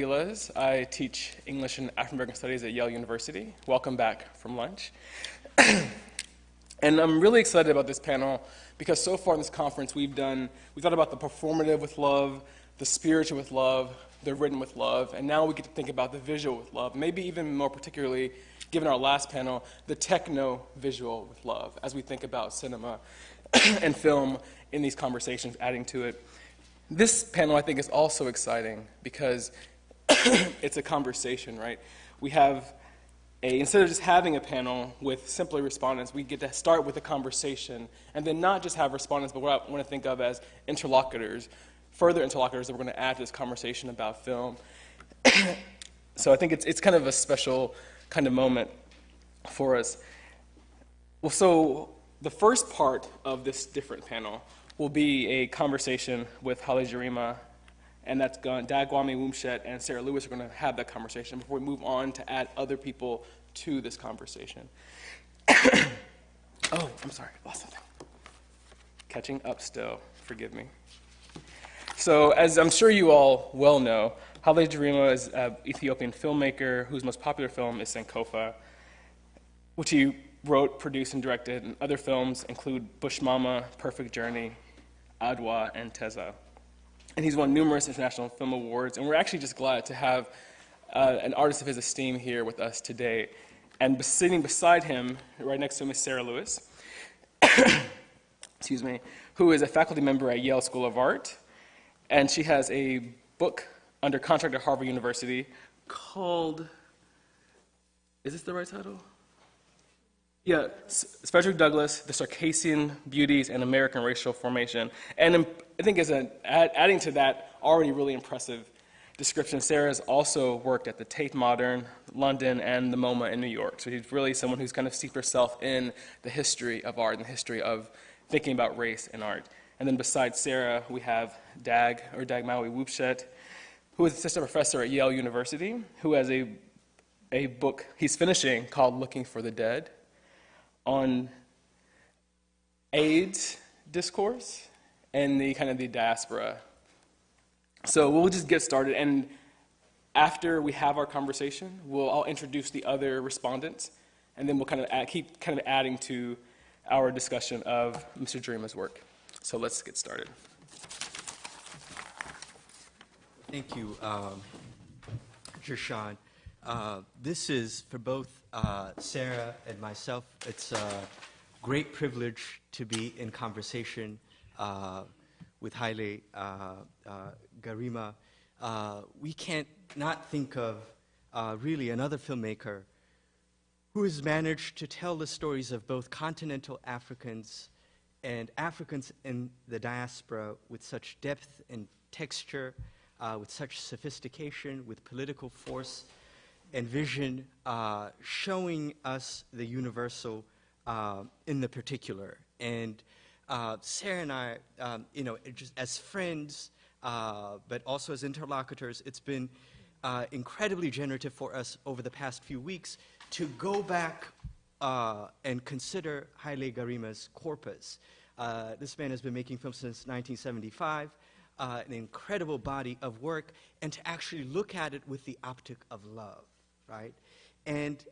I teach English and African American Studies at Yale University. Welcome back from lunch. And I'm really excited about this panel because so far in this conference we thought about the performative with love, the spiritual with love, the written with love, and now we get to think about the visual with love, maybe even more particularly, given our last panel, the techno-visual with love, as we think about cinema and film in these conversations, adding to it. This panel, I think, is also exciting because it's a conversation, right? We have instead of just having a panel with simply respondents, we get to start with a conversation and then not just have respondents, but what I want to think of as interlocutors, further interlocutors that we're going to add to this conversation about film. So I think it's kind of a special kind of moment for us. Well, so the first part of this different panel will be a conversation with Haile Gerima, and that's Dagwami Wumshet and Sarah Lewis are going to have that conversation before we move on to add other people to this conversation. Oh, I'm sorry, I lost something. Catching up still, forgive me. So as I'm sure you all well know, Haile Gerima is an Ethiopian filmmaker whose most popular film is Sankofa, which he wrote, produced, and directed, and other films include Bush Mama, Perfect Journey, Adwa, and Teza. And he's won numerous international film awards, and we're actually just glad to have an artist of his esteem here with us today. And sitting beside him, right next to him, is Sarah Lewis, excuse me, who is a faculty member at Yale School of Art, and she has a book under contract at Harvard University called, is this the right title? Yeah, Frederick Douglass, The Circassian Beauties and American Racial Formation. And I think as adding to that already really impressive description, Sarah has also worked at the Tate Modern, London, and the MoMA in New York. So she's really someone who's kind of steeped herself in the history of art and the history of thinking about race and art. And then besides Sarah, we have Dagmawi Wumshet, who is assistant professor at Yale University, who has a book he's finishing called Looking for the Dead, on AIDS discourse and the kind of the diaspora. So we'll just get started, and after we have our conversation, I'll introduce the other respondents, and then we'll kind of keep adding to our discussion of Mr. Gerima's work. So let's get started. Thank you, Jershawn. This is for both Sarah and myself. It's a great privilege to be in conversation with Haile Gerima. We can't not think of really another filmmaker who has managed to tell the stories of both continental Africans and Africans in the diaspora with such depth and texture, with such sophistication, with political force and vision, showing us the universal in the particular. And Sarah and I, just as friends, but also as interlocutors, it's been incredibly generative for us over the past few weeks to go back and consider Haile Gerima's corpus. This man has been making films since 1975, an incredible body of work, and to actually look at it with the optic of love. Right? And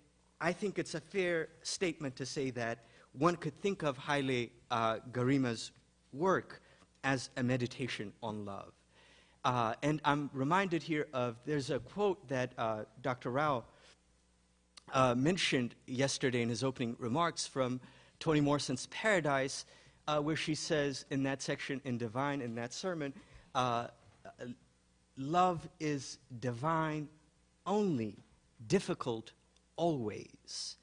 I think it's a fair statement to say that one could think of Haile Gerima's work as a meditation on love. And I'm reminded here there's a quote that Dr. Rao mentioned yesterday in his opening remarks from Toni Morrison's Paradise, where she says in that section in Divine, in that sermon, love is divine only, difficult always.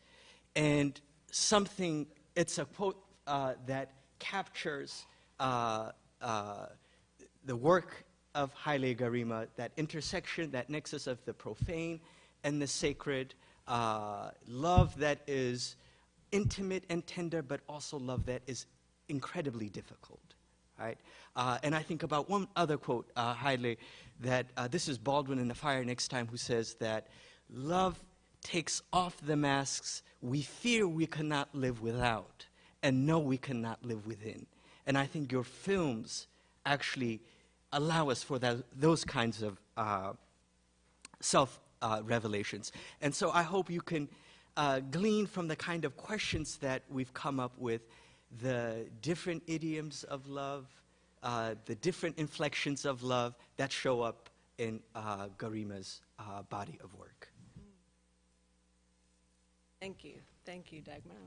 And it's a quote that captures the work of Haile Gerima, that intersection, that nexus of the profane and the sacred, love that is intimate and tender, but also love that is incredibly difficult. Right? And I think about one other quote, Haile, that this is Baldwin in The Fire Next Time, who says that love takes off the masks we fear we cannot live without and know we cannot live within. And I think your films actually allow us for those kinds of self-revelations. And so I hope you can glean from the kind of questions that we've come up with, the different idioms of love, the different inflections of love that show up in Garima's body of work. Thank you, Dagmar.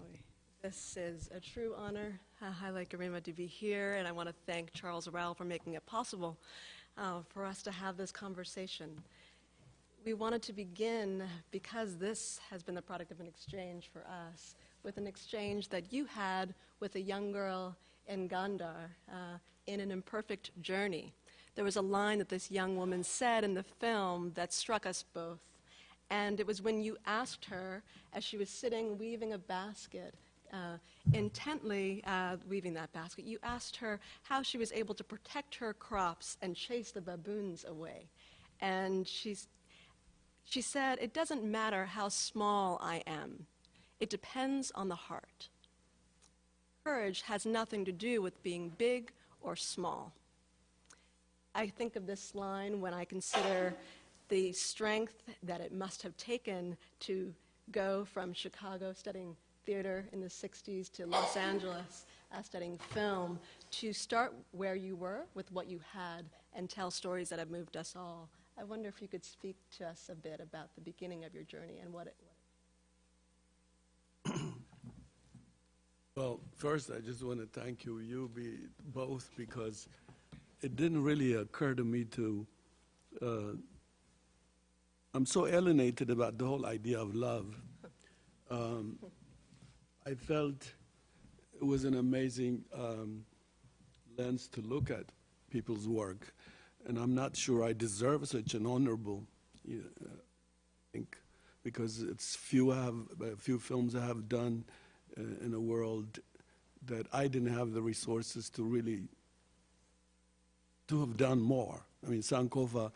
This is a true honor, highlight Garima, to be here, and I want to thank Charles Rowell for making it possible for us to have this conversation. We wanted to begin, because this has been the product of an exchange for us, with an exchange that you had with a young girl in Gandhar in an imperfect journey. There was a line that this young woman said in the film that struck us both. And it was when you asked her, as she was sitting weaving a basket, intently weaving that basket, you asked her how she was able to protect her crops and chase the baboons away. And she said, "It doesn't matter how small I am. It depends on the heart. Courage has nothing to do with being big or small." I think of this line when I consider the strength that it must have taken to go from Chicago studying theater in the 60s to Los Angeles studying film, to start where you were with what you had and tell stories that have moved us all. I wonder if you could speak to us a bit about the beginning of your journey and what it Well, first, I just want to thank you both, because it didn't really occur to me to, I'm so alienated about the whole idea of love. I felt it was an amazing lens to look at people's work, and I'm not sure I deserve such an honorable, I think, because it's few films I have done in a world that I didn't have the resources to really to have done more. I mean, Sankofa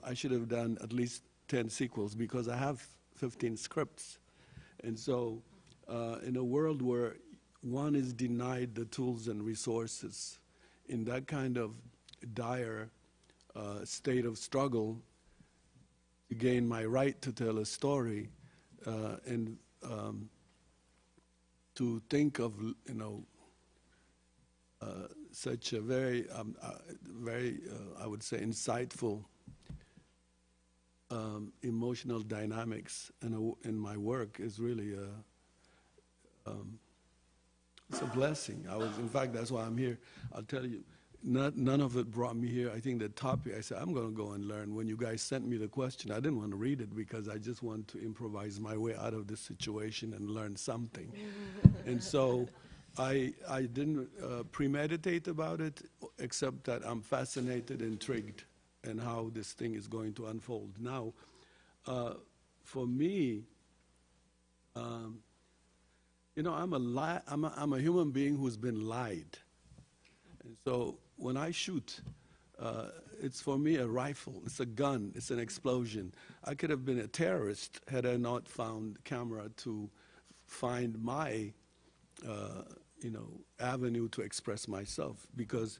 I should have done at least 10 sequels, because I have 15 scripts. And so in a world where one is denied the tools and resources, in that kind of dire state of struggle to gain my right to tell a story, and to think of, such a very, I would say, insightful emotional dynamics in my work is really it's a blessing. In fact, that's why I'm here. I'll tell you, none of it brought me here. I think the topic, I said, I'm going to go and learn. When you guys sent me the question, I didn't want to read it, because I just want to improvise my way out of this situation and learn something. And so I didn't premeditate about it, except that I'm fascinated, intrigued, and how this thing is going to unfold. Now, for me, I'm a human being who's been lied. And so when I shoot, it's for me a rifle, it's a gun, it's an explosion. I could have been a terrorist had I not found camera to find my, avenue to express myself, because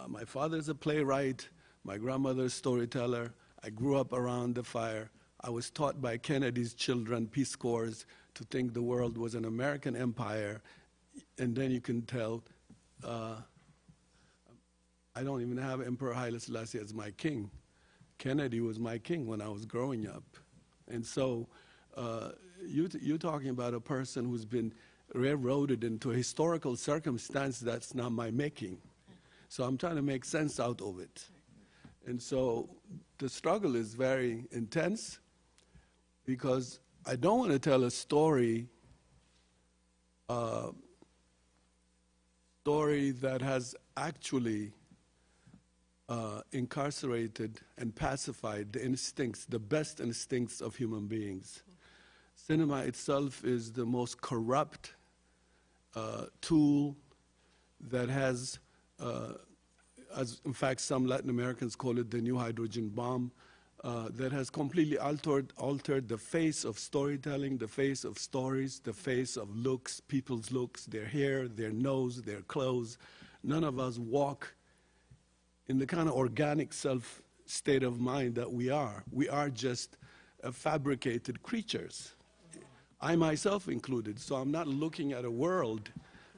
my father's a playwright, my grandmother's storyteller. I grew up around the fire. I was taught by Kennedy's children, Peace Corps, to think the world was an American empire, and then you can tell I don't even have Emperor Haile Selassie as my king. Kennedy was my king when I was growing up. And so you're talking about a person who's been railroaded into a historical circumstance that's not my making. So I'm trying to make sense out of it. And so the struggle is very intense, because I don't want to tell a story that has actually incarcerated and pacified the instincts, the best instincts of human beings. Cinema itself is the most corrupt tool that has, as in fact some Latin Americans call it, the new hydrogen bomb, that has completely altered the face of storytelling, the face of stories, the face of looks, people's looks, their hair, their nose, their clothes. None of us walk in the kind of organic state of mind that we are. We are just fabricated creatures, I myself included. So I'm not looking at a world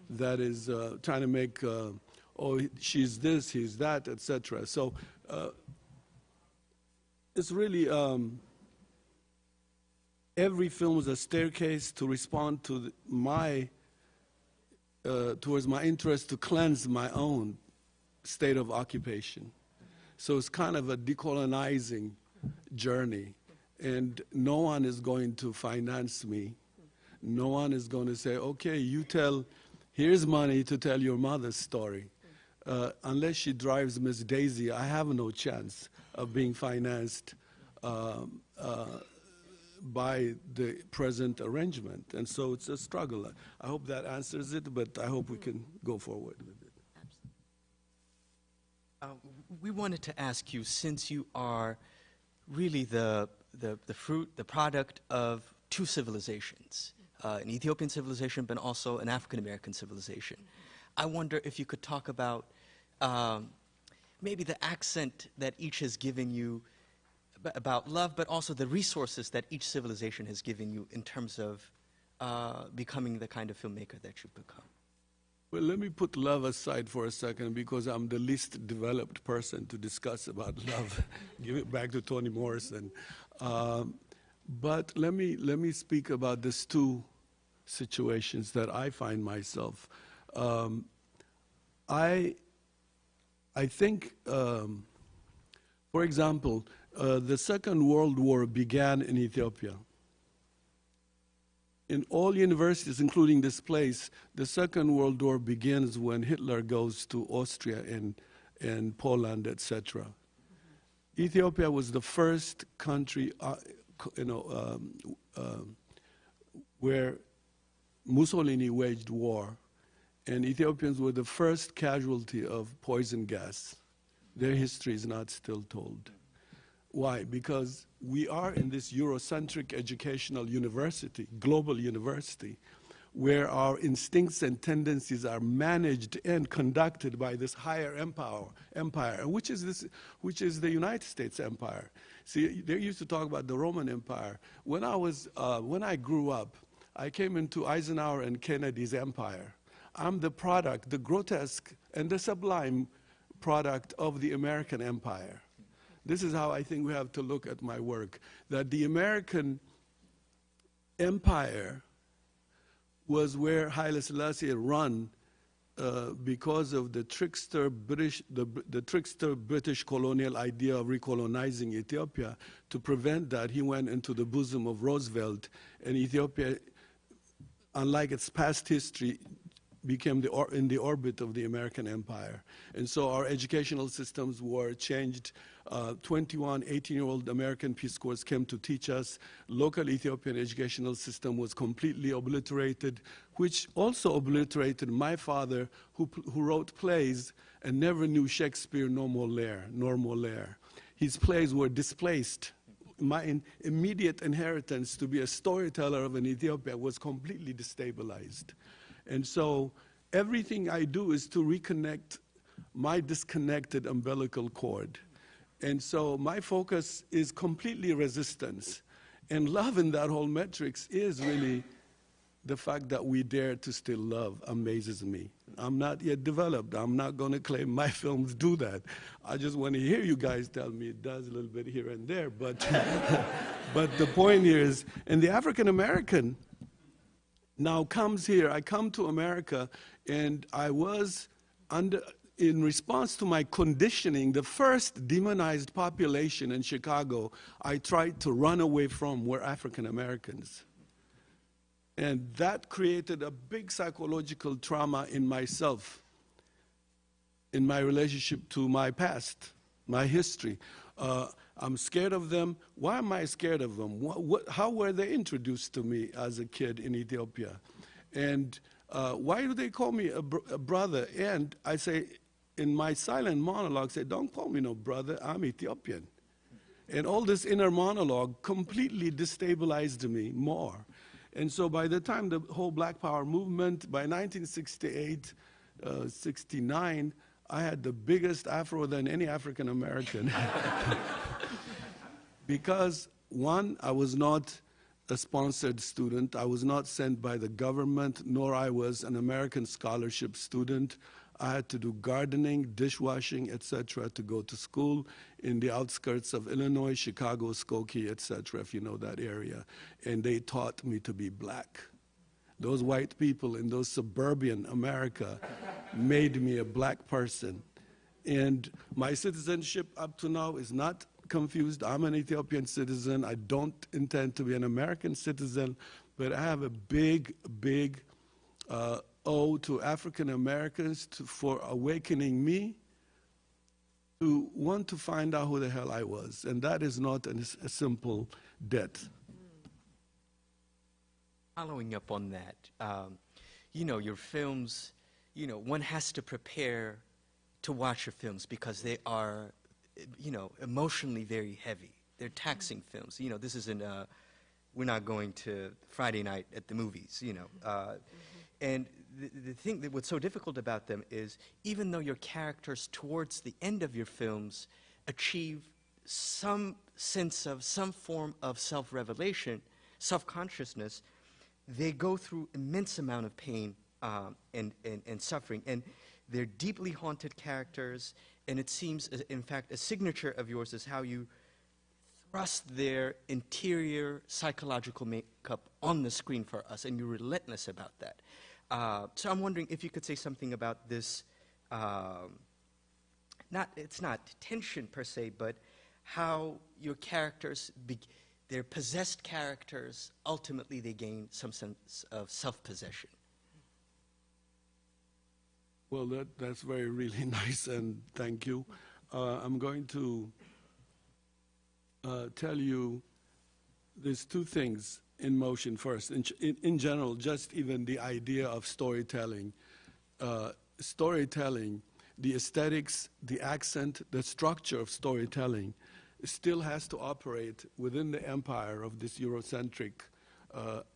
that is trying to make, oh, she's this, he's that, etc. So it's really, every film is a staircase to respond to towards my interest to cleanse my own state of occupation. So it's kind of a decolonizing journey. And no one is going to finance me. No one is going to say, okay, here's money to tell your mother's story. Unless she drives Miss Daisy, I have no chance of being financed by the present arrangement. And so it's a struggle. I hope that answers it, but I hope we can go forward with it. We wanted to ask you, since you are really the product of two civilizations, an Ethiopian civilization, but also an African-American civilization, I wonder if you could talk about maybe the accent that each has given you about love, but also the resources that each civilization has given you in terms of becoming the kind of filmmaker that you've become. Well, let me put love aside for a second because I'm the least developed person to discuss about love. Give it back to Toni Morrison. But let me speak about these two situations that I find myself. I think, for example, the Second World War began in Ethiopia. In all universities, including this place, the Second World War begins when Hitler goes to Austria and Poland, etc. Ethiopia was the first country, where Mussolini waged war, and Ethiopians were the first casualty of poison gas. Their history is not still told. Why? Because we are in this Eurocentric educational university, global university, where our instincts and tendencies are managed and conducted by this higher empire, which is the United States empire. See, they used to talk about the Roman Empire. When I grew up, I came into Eisenhower and Kennedy's empire. I'm the product, the grotesque and the sublime product of the American empire. This is how I think we have to look at my work, that the American empire was where Haile Selassie had run because of the trickster British colonial idea of recolonizing Ethiopia. To prevent that, he went into the bosom of Roosevelt, and Ethiopia, unlike its past history, became in the orbit of the American empire. And so our educational systems were changed. 21 18-year-old American Peace Corps came to teach us. Local Ethiopian educational system was completely obliterated, which also obliterated my father, who wrote plays and never knew Shakespeare nor Molière. His plays were displaced. My immediate inheritance to be a storyteller of an Ethiopia was completely destabilized. And so everything I do is to reconnect my disconnected umbilical cord. And so my focus is completely resistance. And love in that whole matrix is really the fact that we dare to still love amazes me. I'm not yet developed. I'm not going to claim my films do that. I just want to hear you guys tell me it does a little bit here and there. But, but the point here is, and the African American now comes here. I come to America, and I was in response to my conditioning, the first demonized population in Chicago I tried to run away from were African Americans. And that created a big psychological trauma in myself, in my relationship to my past, my history. I'm scared of them. Why am I scared of them? How were they introduced to me as a kid in Ethiopia? And why do they call me a brother? And I say, in my silent monologue, say, don't call me no brother, I'm Ethiopian. And all this inner monologue completely destabilized me more. And so by the time the whole Black Power movement, by 1968, 69, I had the biggest afro than any African American. Because, one, I was not a sponsored student. I was not sent by the government, nor I was an American scholarship student. I had to do gardening, dishwashing, etc., to go to school in the outskirts of Illinois, Chicago, Skokie, etc., if you know that area. And they taught me to be black. Those white people in those suburban America made me a black person. And my citizenship up to now is not confused. I'm an Ethiopian citizen. I don't intend to be an American citizen, but I have a big, big owe to African Americans for awakening me to want to find out who the hell I was. And that is not a simple debt. Following up on that, you know, your films, you know, one has to prepare to watch your films because they are, you know, emotionally very heavy. They're taxing films. You know, this isn't, we're not going to Friday night at the movies, you know. And the thing that what's so difficult about them is even though your characters towards the end of your films achieve some sense of some form of self-revelation, self-consciousness, they go through immense amount of pain and suffering. And they're deeply haunted characters, and it seems, in fact, a signature of yours is how you thrust their interior psychological makeup on the screen for us, and you're relentless about that. So I'm wondering if you could say something about this, it's not tension per se, but how your characters, they're possessed characters, ultimately they gain some sense of self-possession. Well, that's very really nice, and thank you. I'm going to tell you there's two things in motion first. In general, just even the idea of storytelling. Storytelling, the aesthetics, the accent, the structure of storytelling still has to operate within the empire of this Eurocentric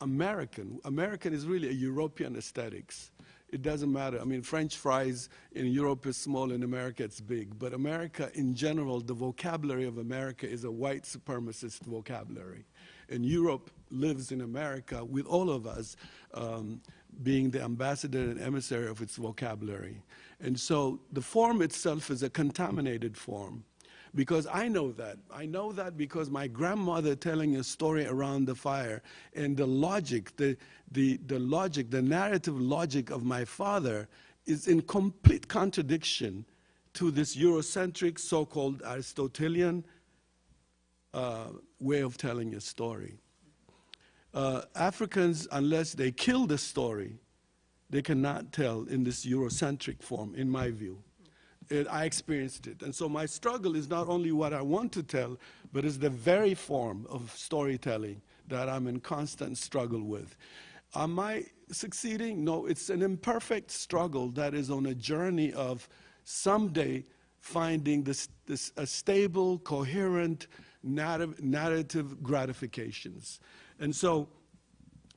American. American is really a European aesthetics. It doesn't matter. I mean, French fries in Europe is small, in America it's big. But America in general, the vocabulary of America is a white supremacist vocabulary. And Europe lives in America with all of us being the ambassador and emissary of its vocabulary. And so the form itself is a contaminated form. Because I know that. I know that because my grandmother telling a story around the fire and the logic, the logic, the narrative logic of my father is in complete contradiction to this Eurocentric, so-called Aristotelian way of telling a story. Africans, unless they kill the story, they cannot tell in this Eurocentric form, in my view. And I experienced it. And so my struggle is not only what I want to tell, but is the very form of storytelling that I'm in constant struggle with. Am I succeeding? No, it's an imperfect struggle that is on a journey of someday finding a stable, coherent narrative gratifications. And so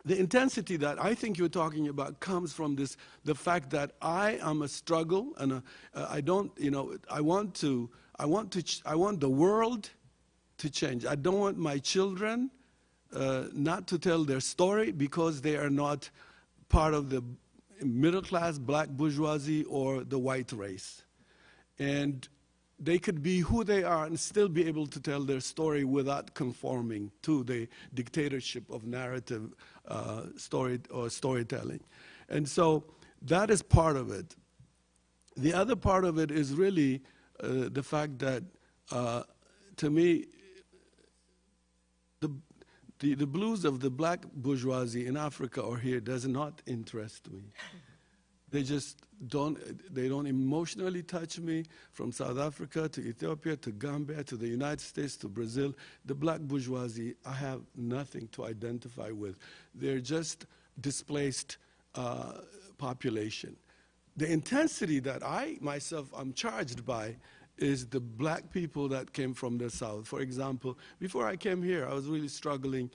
the intensity that I think you're talking about comes from the fact that I am a struggle, and I don't, you know, I want the world to change. I don't want my children not to tell their story because they are not part of the middle class, black bourgeoisie, or the white race. And they could be who they are and still be able to tell their story without conforming to the dictatorship of narrative storytelling. And so that is part of it. The other part of it is really the fact that, to me, the blues of the black bourgeoisie in Africa or here does not interest me. They just don't emotionally touch me. From South Africa to Ethiopia to Gambia to the United States to Brazil, the black bourgeoisie, I have nothing to identify with. They're just displaced population. The intensity that I myself am charged by is the black people that came from the South. For example, before I came here, I was really struggling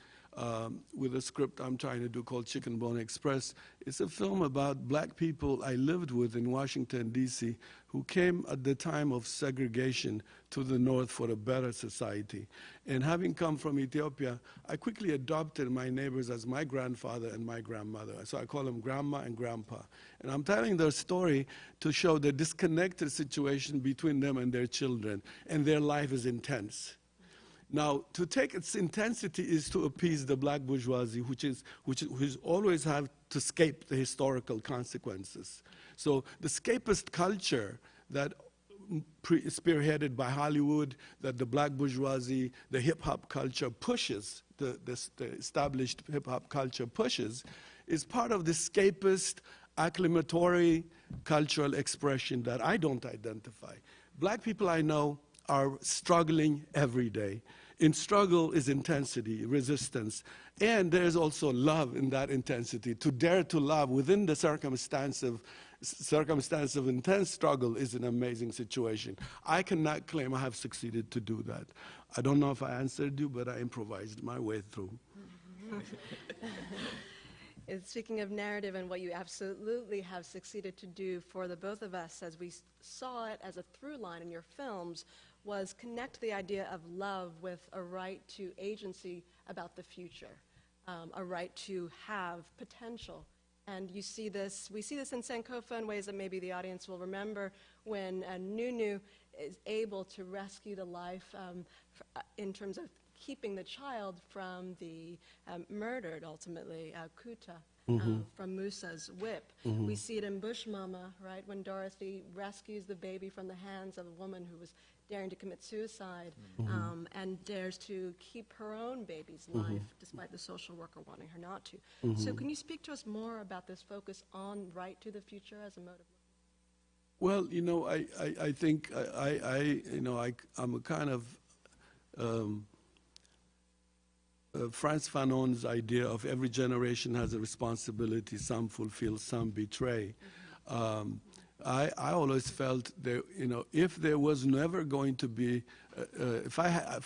with a script I'm trying to do called Chicken Bone Express. It's a film about black people I lived with in Washington, D.C., who came at the time of segregation to the North for a better society. And having come from Ethiopia, I quickly adopted my neighbors as my grandfather and my grandmother. So I call them Grandma and Grandpa. And I'm telling their story to show the disconnected situation between them and their children, and their life is intense. Now, to take its intensity is to appease the black bourgeoisie, who's always have to escape the historical consequences. So the escapist culture that spearheaded by Hollywood, that the black bourgeoisie, the hip-hop culture pushes, the established hip-hop culture pushes, is part of the escapist, acclamatory cultural expression that I don't identify. Black people I know are struggling every day. In struggle is intensity, resistance, and there's also love in that intensity. To dare to love within the circumstance of intense struggle is an amazing situation. I cannot claim I have succeeded to do that. I don't know if I answered you, but I improvised my way through. Speaking of narrative and what you absolutely have succeeded to do for the both of us, as we saw it as a through line in your films, was connect the idea of love with a right to agency about the future, a right to have potential. And you see this, we see this in Sankofa in ways that maybe the audience will remember when Nunu is able to rescue the life in terms of keeping the child from the murdered, ultimately, Kuta, from Musa's whip. We see it in Bush Mama, right, when Dorothy rescues the baby from the hands of a woman who was daring to commit suicide and dares to keep her own baby's life, despite the social worker wanting her not to. So can you speak to us more about this focus on right to the future as a motive? Well, you know, I think I'm a kind of Frantz Fanon's idea of every generation has a responsibility, some fulfill, some betray. I always felt that, you know, if there was never going to be, if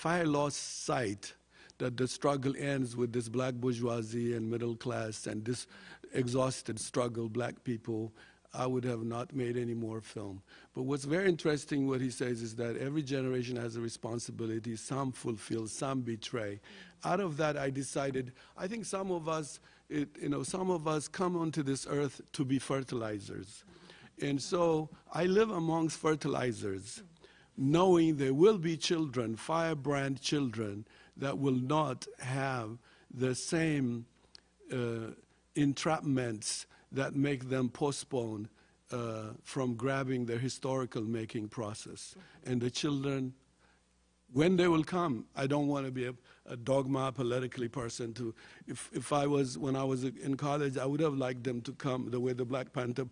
I lost sight that the struggle ends with this black bourgeoisie and middle class and this exhausted struggle, black people, I would have not made any more film. But what's very interesting, what he says, is that every generation has a responsibility. Some fulfill, some betray. Out of that, I decided, I think some of us, some of us come onto this earth to be fertilizers. And so I live amongst fertilizers, knowing there will be children, firebrand children, that will not have the same entrapments that make them postpone from grabbing their historical making process. And the children, when they will come, I don't want to be a dogma politically person to, if I was, when I was in college, I would have liked them to come the way the Black Panther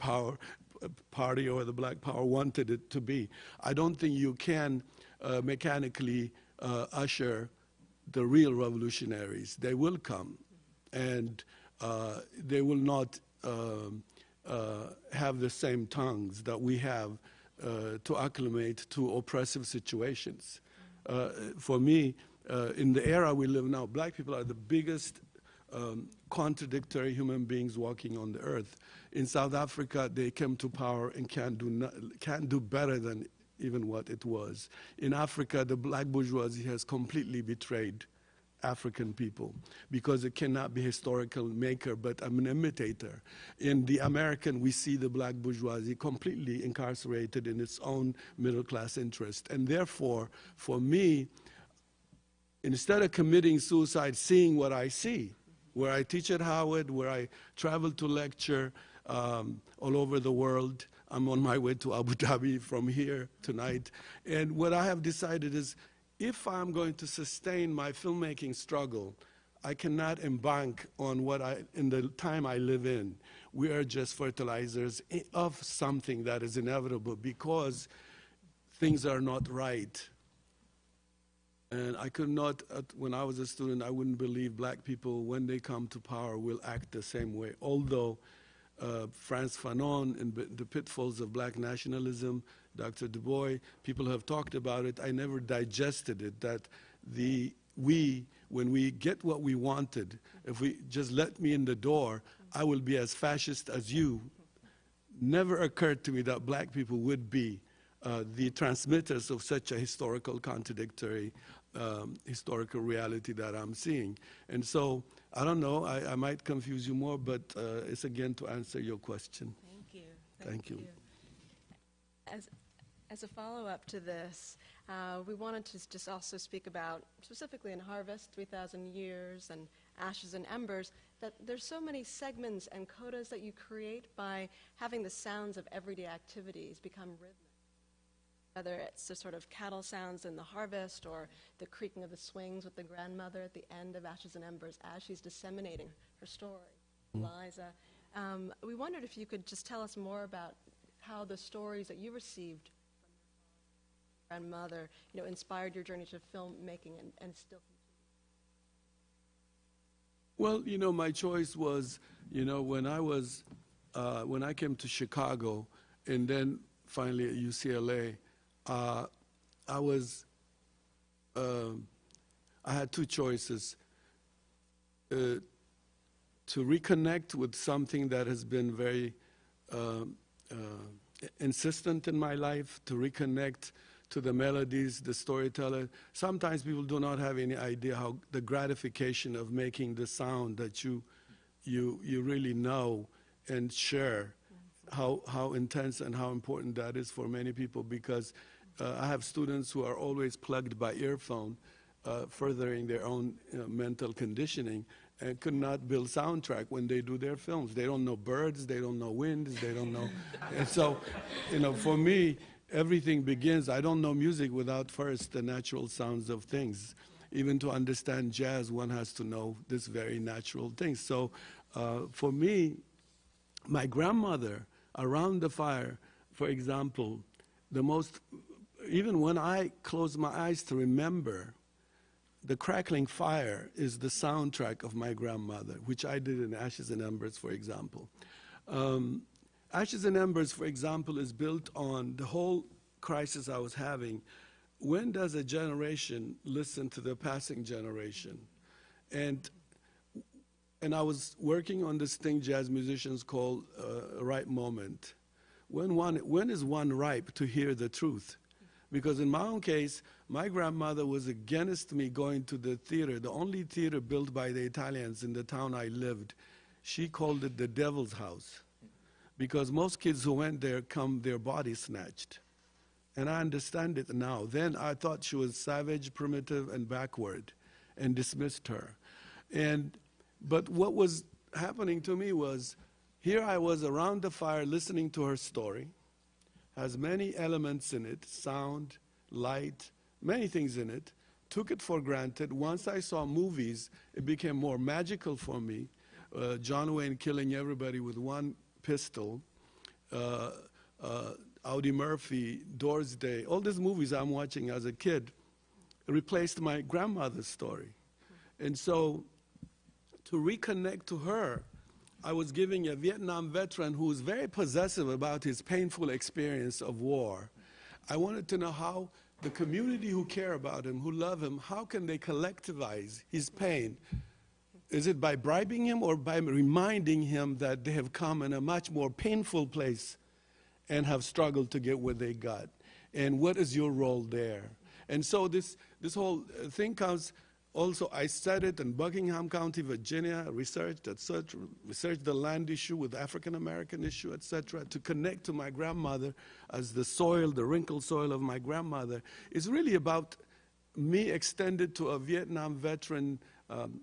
Party or the Black Power wanted it to be. I don't think you can mechanically usher the real revolutionaries. They will come, and they will not have the same tongues that we have to acclimate to oppressive situations. For me, in the era we live now, black people are the biggest contradictory human beings walking on the earth. In South Africa, they came to power and can't do better than even what it was. In Africa, the black bourgeoisie has completely betrayed African people because it cannot be historical maker, but I'm an imitator. In the American, we see the black bourgeoisie completely incarcerated in its own middle class interest. And therefore, for me, instead of committing suicide, seeing what I see, where I teach at Howard, where I travel to lecture all over the world. I'm on my way to Abu Dhabi from here tonight. And what I have decided is, if I'm going to sustain my filmmaking struggle, I cannot embank on in the time I live in. We are just fertilizers of something that is inevitable because things are not right. And I could not, when I was a student, I wouldn't believe black people, when they come to power, will act the same way. Although Frantz Fanon in The Pitfalls of Black Nationalism, Dr. Du Bois, people have talked about it. I never digested it, that we when we get what we wanted, if we just let me in the door, I will be as fascist as you. Never occurred to me that black people would be the transmitters of such a historical, contradictory historical reality that I'm seeing. And so, I don't know, I might confuse you more, but it's again to answer your question. Thank you. Thank you. As a follow-up to this, we wanted to just also speak about, specifically in Harvest, 3,000 Years, and Ashes and Embers, that there's so many segments and codas that you create by having the sounds of everyday activities become rhythmic. Whether it's the sort of cattle sounds in the harvest or the creaking of the swings with the grandmother at the end of Ashes and Embers as she's disseminating her story, Eliza. We wondered if you could just tell us more about how the stories that you received from your grandmother, inspired your journey to filmmaking and still continue. Well, my choice was, when I came to Chicago and then finally at UCLA, I had two choices. To reconnect with something that has been very insistent in my life, to reconnect to the melodies, the storyteller. Sometimes people do not have any idea how the gratification of making the sound that you really know and share, how intense and how important that is for many people, because I have students who are always plugged by earphone, furthering their own mental conditioning, and could not build soundtrack when they do their films. They don't know birds, they don't know winds, they don't know. And so, for me, everything begins. I don't know music without first the natural sounds of things. Even to understand jazz, one has to know this very natural thing. So for me, my grandmother around the fire, for example, even when I close my eyes to remember, the crackling fire is the soundtrack of my grandmother, which I did in Ashes and Embers, for example. Ashes and Embers, for example, is built on the whole crisis I was having. When does a generation listen to the passing generation? And I was working on this thing jazz musicians call a ripe moment. When is one ripe to hear the truth? Because in my own case, my grandmother was against me going to the theater, the only theater built by the Italians in the town I lived. She called it the devil's house, because most kids who went there come their body snatched. And I understand it now. Then I thought she was savage, primitive, and backward, and dismissed her. But what was happening to me was, here I was around the fire listening to her story, has many elements in it, sound, light, many things in it, took it for granted. Once I saw movies, it became more magical for me. John Wayne killing everybody with one pistol, Audie Murphy, Doors Day, all these movies I'm watching as a kid replaced my grandmother's story. And so to reconnect to her, I was giving a Vietnam veteran who was very possessive about his painful experience of war. I wanted to know how the community who care about him, who love him, how can they collectivize his pain? Is it by bribing him or by reminding him that they have come in a much more painful place and have struggled to get what they got? And what is your role there? And so this whole thing comes. Also, I studied in Buckingham County, Virginia, researched, etc., researched the land issue with African-American issue, etc., to connect to my grandmother as the soil, the wrinkled soil of my grandmother. It's really about me extended to a Vietnam veteran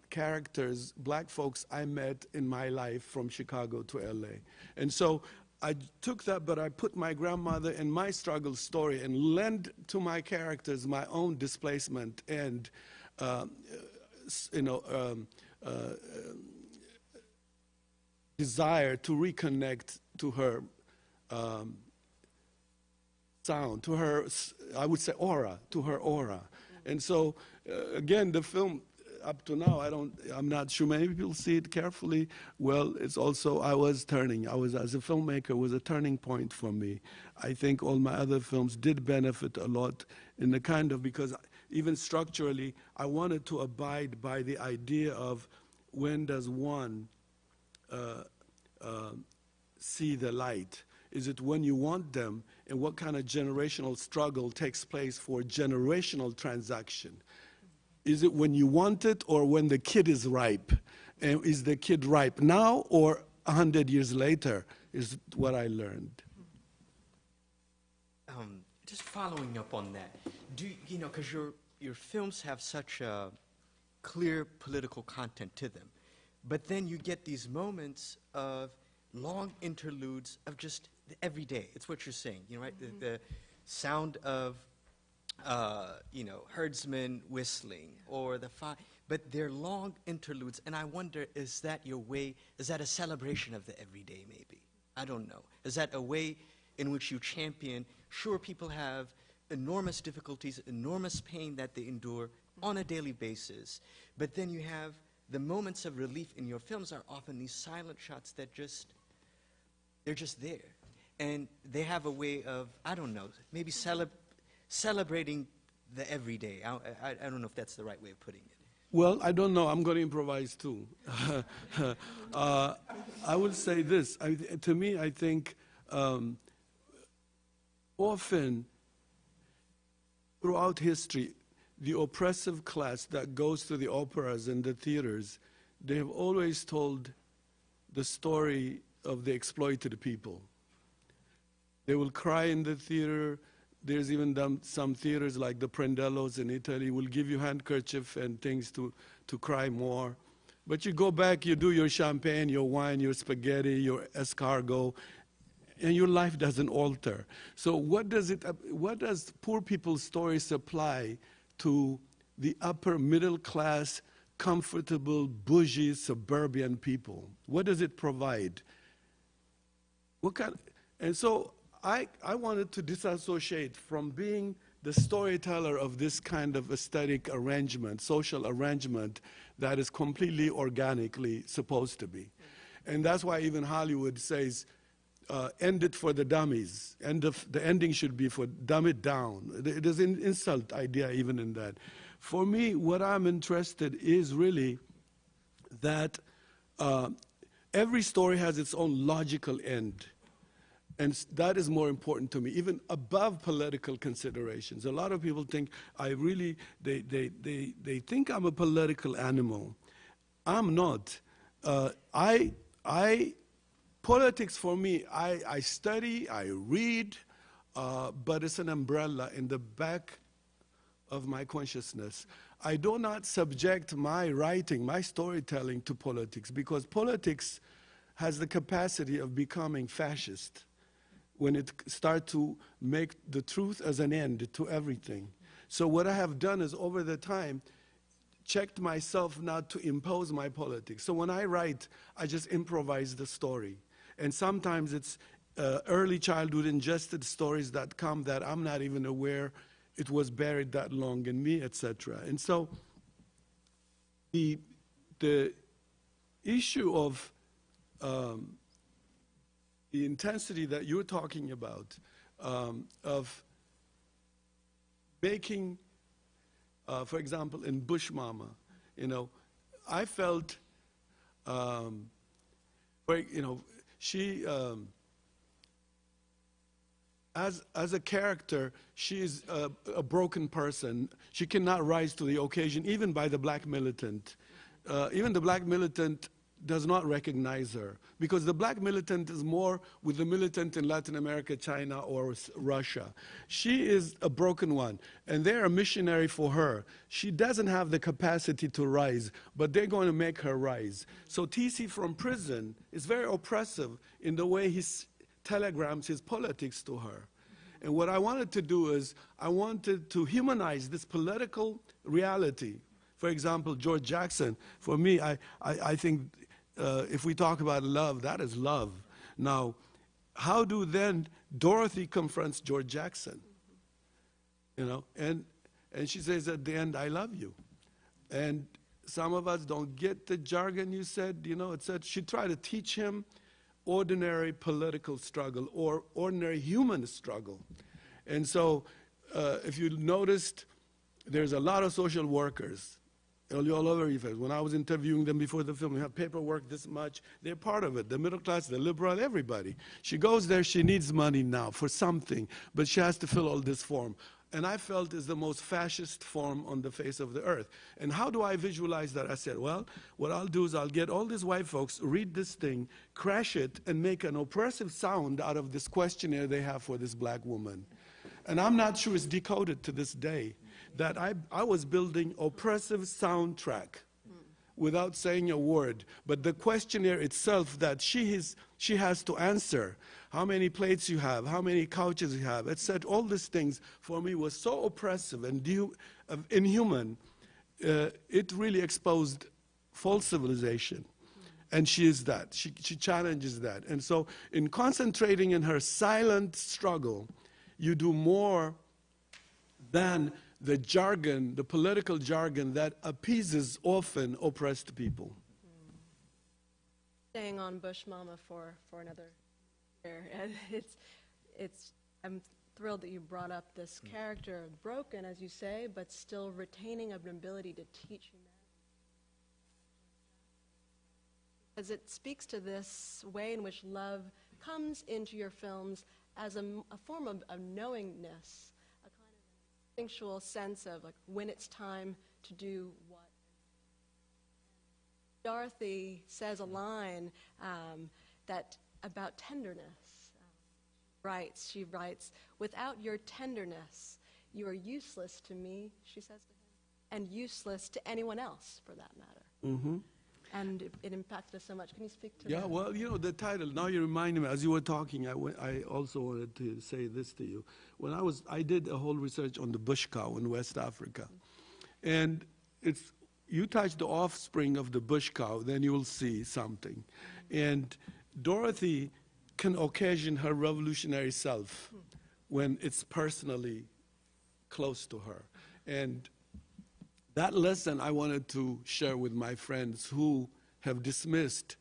characters, black folks I met in my life from Chicago to LA. And so I took that, but I put my grandmother in my struggle story and lend to my characters my own displacement and desire to reconnect to her sound, to her, I would say, aura, to her aura. And so, again, the film, up to now, I'm not sure many people see it carefully. Well, it's also, as a filmmaker, was a turning point for me. I think all my other films did benefit a lot in the kind of, because even structurally, I wanted to abide by the idea of when does one see the light? Is it when you want them, and what kind of generational struggle takes place for generational transaction? Is it when you want it or when the kid is ripe? And is the kid ripe now or 100 years later is what I learned. Just following up on that, you know, because your films have such a clear political content to them, but then you get these moments of long interludes of just the everyday. It's what you're saying, you know, right? The sound of, you know, herdsmen whistling or the fire, but they're long interludes, and I wonder, is that your way, is that a celebration of the everyday maybe? I don't know. Is that a way in which you champion, sure, people have enormous difficulties, enormous pain that they endure on a daily basis, but then you have the moments of relief in your films are often these silent shots that they're just there. And they have a way of, I don't know, maybe celebrating the everyday. I don't know if that's the right way of putting it. Well, I don't know. I'm going to improvise too. I will say this. To me, I think often throughout history, the oppressive class that goes to the operas and the theaters, they have always told the story of the exploited people. They will cry in the theater. There's even some theaters like the Prendellos in Italy will give you handkerchief and things to cry more. But you go back, you do your champagne, your wine, your spaghetti, your escargot, and your life doesn't alter. So what does poor people's stories apply to the upper middle class, comfortable, bougie, suburban people? What does it provide? And so I wanted to disassociate from being the storyteller of this kind of aesthetic arrangement, social arrangement that is completely organically supposed to be. And that's why even Hollywood says, end it for the dummies. The ending should be for dumb it down. There's an insult idea even in that. For me, what I'm interested is really that every story has its own logical end. And that is more important to me, even above political considerations. A lot of people think they think I'm a political animal. I'm not. Politics for me, I study, I read, but it's an umbrella in the back of my consciousness. I do not subject my writing, my storytelling to politics, because politics has the capacity of becoming fascist when it starts to make the truth as an end to everything. So what I have done is over the time, checked myself not to impose my politics. So when I write, I just improvise the story. And sometimes it's early childhood ingested stories that come that I'm not even aware it was buried that long in me, etc. And so the issue of the intensity that you're talking about, of making, for example, in Bush Mama, you know, I felt, she, as a character, she is a broken person. She cannot rise to the occasion, even by the black militant. Even the black militant does not recognize her, because the black militant is more with the militant in Latin America, China, or Russia. She is a broken one, and they're a missionary for her. She doesn't have the capacity to rise, but they're going to make her rise. So TC from prison is very oppressive in the way he telegrams his politics to her. And what I wanted to do is, I wanted to humanize this political reality. For example, George Jackson, for me, I think if we talk about love, that is love. Now, how do then Dorothy confronts George Jackson? You know, and she says at the end, I love you. And some of us don't get the jargon you said, you know, it said she tried to teach him ordinary political struggle or ordinary human struggle. And so if you noticed, there's a lot of social workers all over your face. When I was interviewing them before the film, we have paperwork this much. They're part of it. The middle class, the liberal, everybody. She goes there, she needs money now for something, but she has to fill all this form. And I felt is the most fascist form on the face of the earth. And how do I visualize that? I said, well, what I'll do is I'll get all these white folks, read this thing, crash it, and make an oppressive sound out of this questionnaire they have for this black woman. And I'm not sure it's decoded to this day, that I was building oppressive soundtrack without saying a word. But the questionnaire itself that she has to answer, how many plates you have, how many couches you have, etc. All these things for me was so oppressive and inhuman. It really exposed false civilization. And she is that. She challenges that. And so in concentrating in her silent struggle, you do more than the jargon, the political jargon that appeases often oppressed people. Staying on Bush Mama for another year, and I'm thrilled that you brought up this character, broken, as you say, but still retaining an ability to teach humanity. As it speaks to this way in which love comes into your films as a form of knowingness, a kind of instinctual sense of like when it's time to do what. Dorothy says a line that about tenderness. She writes, "Without your tenderness, you are useless to me," she says to him, "and useless to anyone else, for that matter." Mm-hmm. And it impacted us so much. Can you speak to that? Yeah, well, you know, the title, now you reminded me, as you were talking, I also wanted to say this to you. When I did a whole research on the bush cow in West Africa. And you touch the offspring of the bush cow, then you will see something. And Dorothy can occasion her revolutionary self when it's personally close to her. And that lesson I wanted to share with my friends who have dismissed.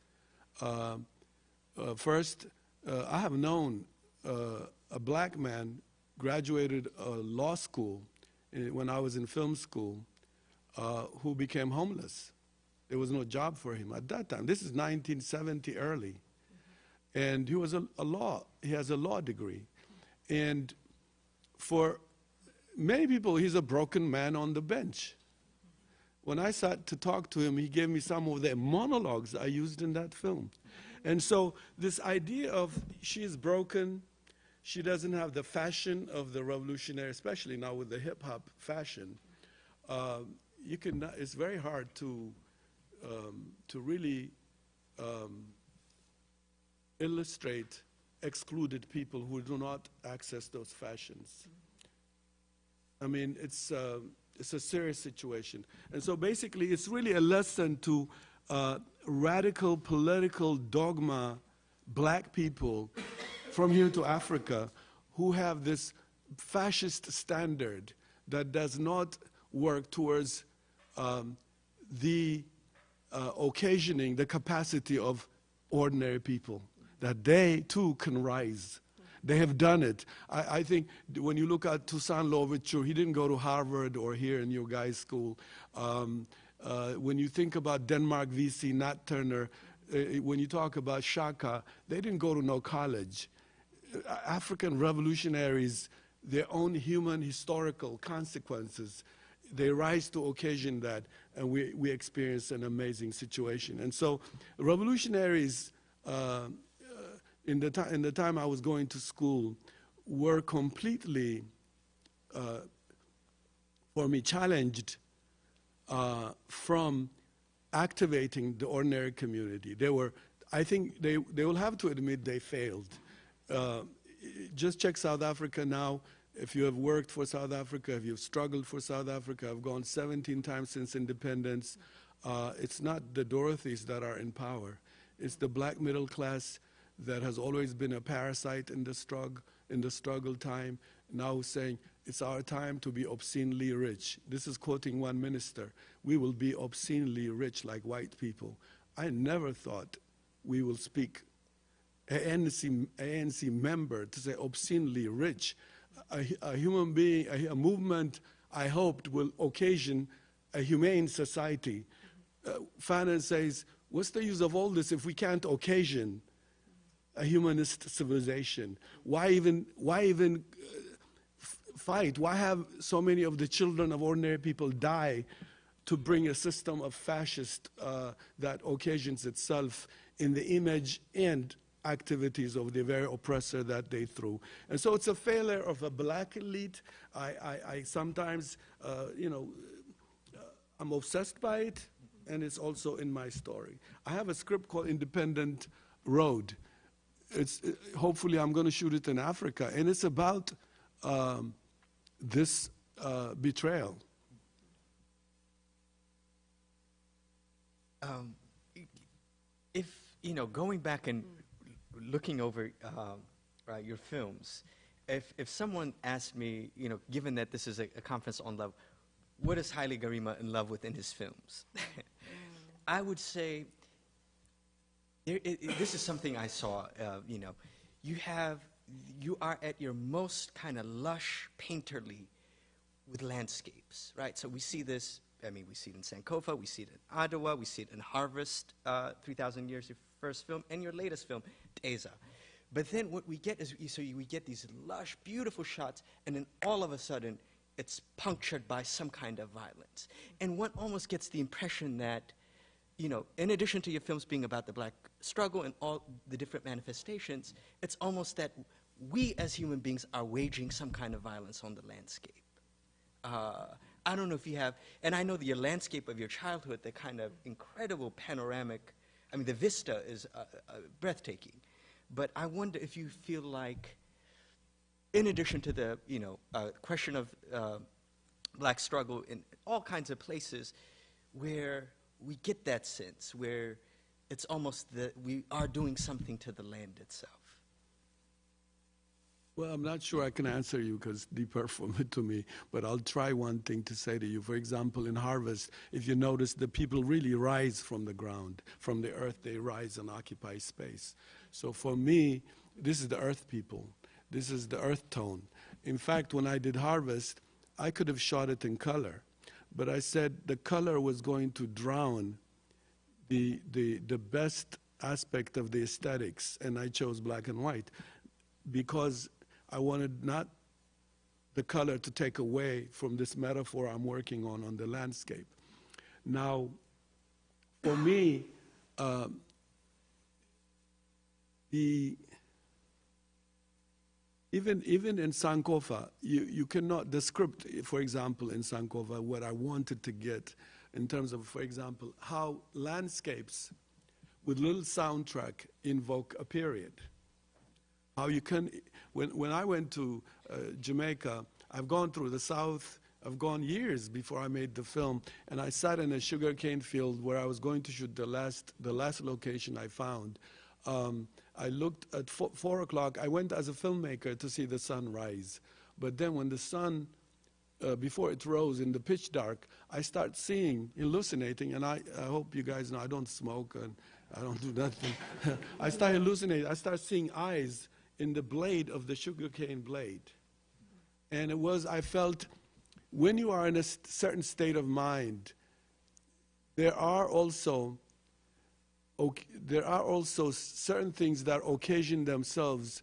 First, I have known a black man graduated law school when I was in film school who became homeless. There was no job for him at that time. This is 1970 early. And he was he has a law degree. And for many people, he's a broken man on the bench. When I sat to talk to him, he gave me some of the monologues I used in that film. And so this idea of she is broken, she doesn't have the fashion of the revolutionary, especially now with the hip-hop fashion, it's very hard to really illustrate excluded people who do not access those fashions. I mean, it's a serious situation. And so basically, it's really a lesson to radical political dogma black people from here to Africa who have this fascist standard that does not work towards occasioning the capacity of ordinary people, that they too can rise. They have done it. I think when you look at Toussaint Louverture, he didn't go to Harvard or here in your guys' school. When you think about Denmark VC, Nat Turner, when you talk about Shaka, they didn't go to no college. African revolutionaries, their own human historical consequences, they rise to occasion that, and we experience an amazing situation. And so revolutionaries, in the time I was going to school, were completely, for me, challenged from activating the ordinary community. I think they will have to admit they failed. Just check South Africa now. If you have worked for South Africa, if you've struggled for South Africa, I've gone 17 times since independence. It's not the Dorothys that are in power. It's the black middle class that has always been a parasite in the struggle time, now saying it's our time to be obscenely rich. This is quoting one minister. We will be obscenely rich like white people. I never thought we will speak ANC member to say obscenely rich. A human being, a movement I hoped will occasion a humane society. Fanon says, what's the use of all this if we can't occasion a humanist civilization? Why even fight? Why have so many of the children of ordinary people die to bring a system of fascist that occasions itself in the image and activities of the very oppressor that they threw? And so it's a failure of a black elite. I sometimes, I'm obsessed by it, and it's also in my story. I have a script called Independent Road. Hopefully I'm going to shoot it in Africa, and it's about this betrayal. If, going back and looking over your films, if someone asked me, given that this is a conference on love, what is Haile Gerima in love with in his films? I would say, this is something I saw, you are at your most kind of lush, painterly with landscapes, right? So we see this, we see it in Sankofa, we see it in Ottawa, we see it in Harvest, 3,000 Years, your first film, and your latest film, Teza. But then what we get is, we get these lush, beautiful shots, and then all of a sudden, it's punctured by some kind of violence. And one almost gets the impression that, in addition to your films being about the black struggle and all the different manifestations, it's almost that we as human beings are waging some kind of violence on the landscape. I don't know if you have, and I know that your landscape of your childhood, the kind of incredible panoramic, the vista is breathtaking. But I wonder if you feel like, in addition to the question of black struggle in all kinds of places, where we get that sense, where it's almost that we are doing something to the land itself. Well, I'm not sure I can answer you because deeper from it to me, but I'll try one thing to say to you. For example, in Harvest, if you notice, the people really rise from the ground, from the earth, they rise and occupy space. So for me, this is the earth people. This is the earth tone. In fact, when I did Harvest, I could have shot it in color, but I said the color was going to drown the best aspect of the aesthetics, and I chose black and white because I wanted not the color to take away from this metaphor I'm working on the landscape. Now, for me, even in Sankofa, you cannot, the script, for example, in Sankofa, what I wanted to get in terms of, for example, how landscapes with little soundtrack invoke a period. How you can, when I went to Jamaica, I've gone through the South, I've gone years before I made the film, and I sat in a sugarcane field where I was going to shoot the last location I found. I looked at 4 o'clock. I went as a filmmaker to see the sun rise. But then when the sun, before it rose in the pitch dark, I start seeing, hallucinating, and I hope you guys know I don't smoke and I don't do nothing. I start hallucinating. I start seeing eyes in the blade of the sugarcane blade. And it was, I felt, when you are in a certain state of mind, there are also certain things that occasion themselves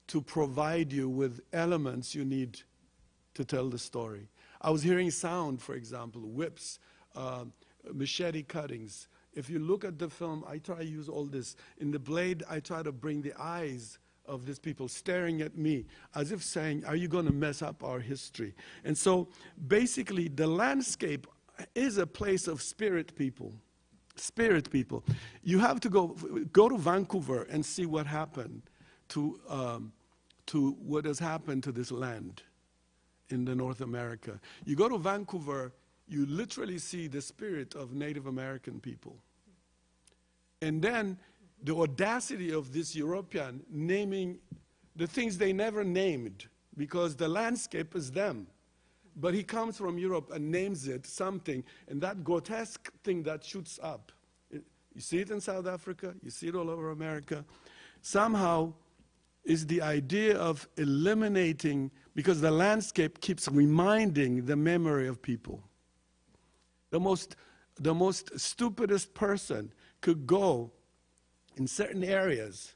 to provide you with elements you need to tell the story. I was hearing sound, for example, whips, machete cuttings. If you look at the film, I try to use all this. In the blade, I try to bring the eyes of these people staring at me as if saying, are you going to mess up our history? And so basically the landscape is a place of spirit people. Spirit people. You have to go to Vancouver and see what happened to what has happened to this land in the North America. You go to Vancouver, you literally see the spirit of Native American people. And then the audacity of this European naming the things they never named because the landscape is them. But he comes from Europe and names it something, and that grotesque thing that shoots up. You see it in South Africa, you see it all over America. Somehow, is the idea of eliminating, because the landscape keeps reminding the memory of people. The most stupidest person could go in certain areas,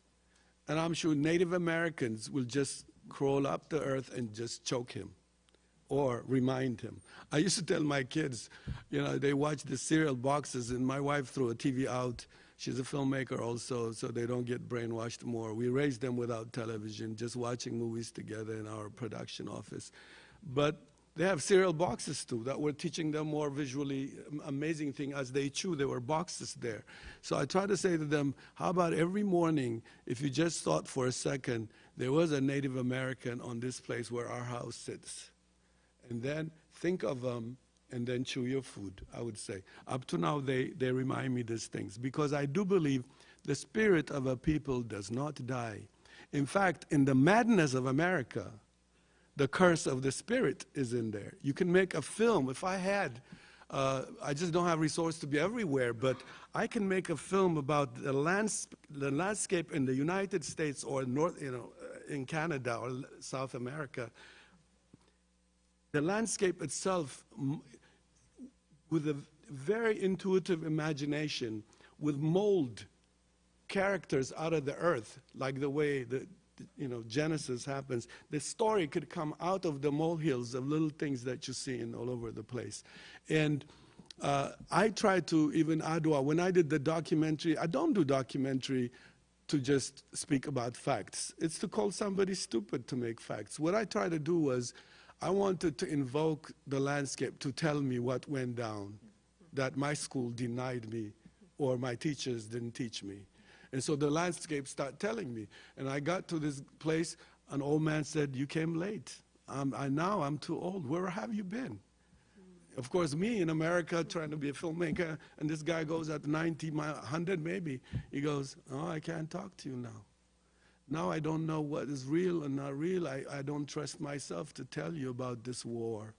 and I'm sure Native Americans will just crawl up the earth and just choke him or remind him. I used to tell my kids, they watch the cereal boxes, and my wife threw a TV out. She's a filmmaker also, so they don't get brainwashed more. We raised them without television, just watching movies together in our production office. But they have cereal boxes too that were teaching them more visually amazing thing. As they chew, there were boxes there. So I try to say to them, how about every morning, if you just thought for a second, there was a Native American on this place where our house sits. And then think of them and then chew your food, I would say. Up to now, they remind me these things, because I do believe the spirit of a people does not die. In fact, in the madness of America, the curse of the spirit is in there. You can make a film. If I had, I just don't have resources to be everywhere, but I can make a film about the landscape in the United States or in Canada or South America. The landscape itself, with a very intuitive imagination, would mold characters out of the earth, like the way Genesis happens. The story could come out of the molehills of little things that you see all over the place. And I try to, even Adwa, when I did the documentary, I don't do documentary to just speak about facts. It's to call somebody stupid to make facts. What I tried to do was, I wanted to invoke the landscape to tell me what went down, that my school denied me or my teachers didn't teach me. And so the landscape started telling me. And I got to this place, an old man said, "You came late. Now I'm too old. Where have you been?" Of course, me in America trying to be a filmmaker, and this guy goes at 90, 100 maybe. He goes, "Oh, I can't talk to you now. Now I don't know what is real and not real. I don't trust myself to tell you about this war."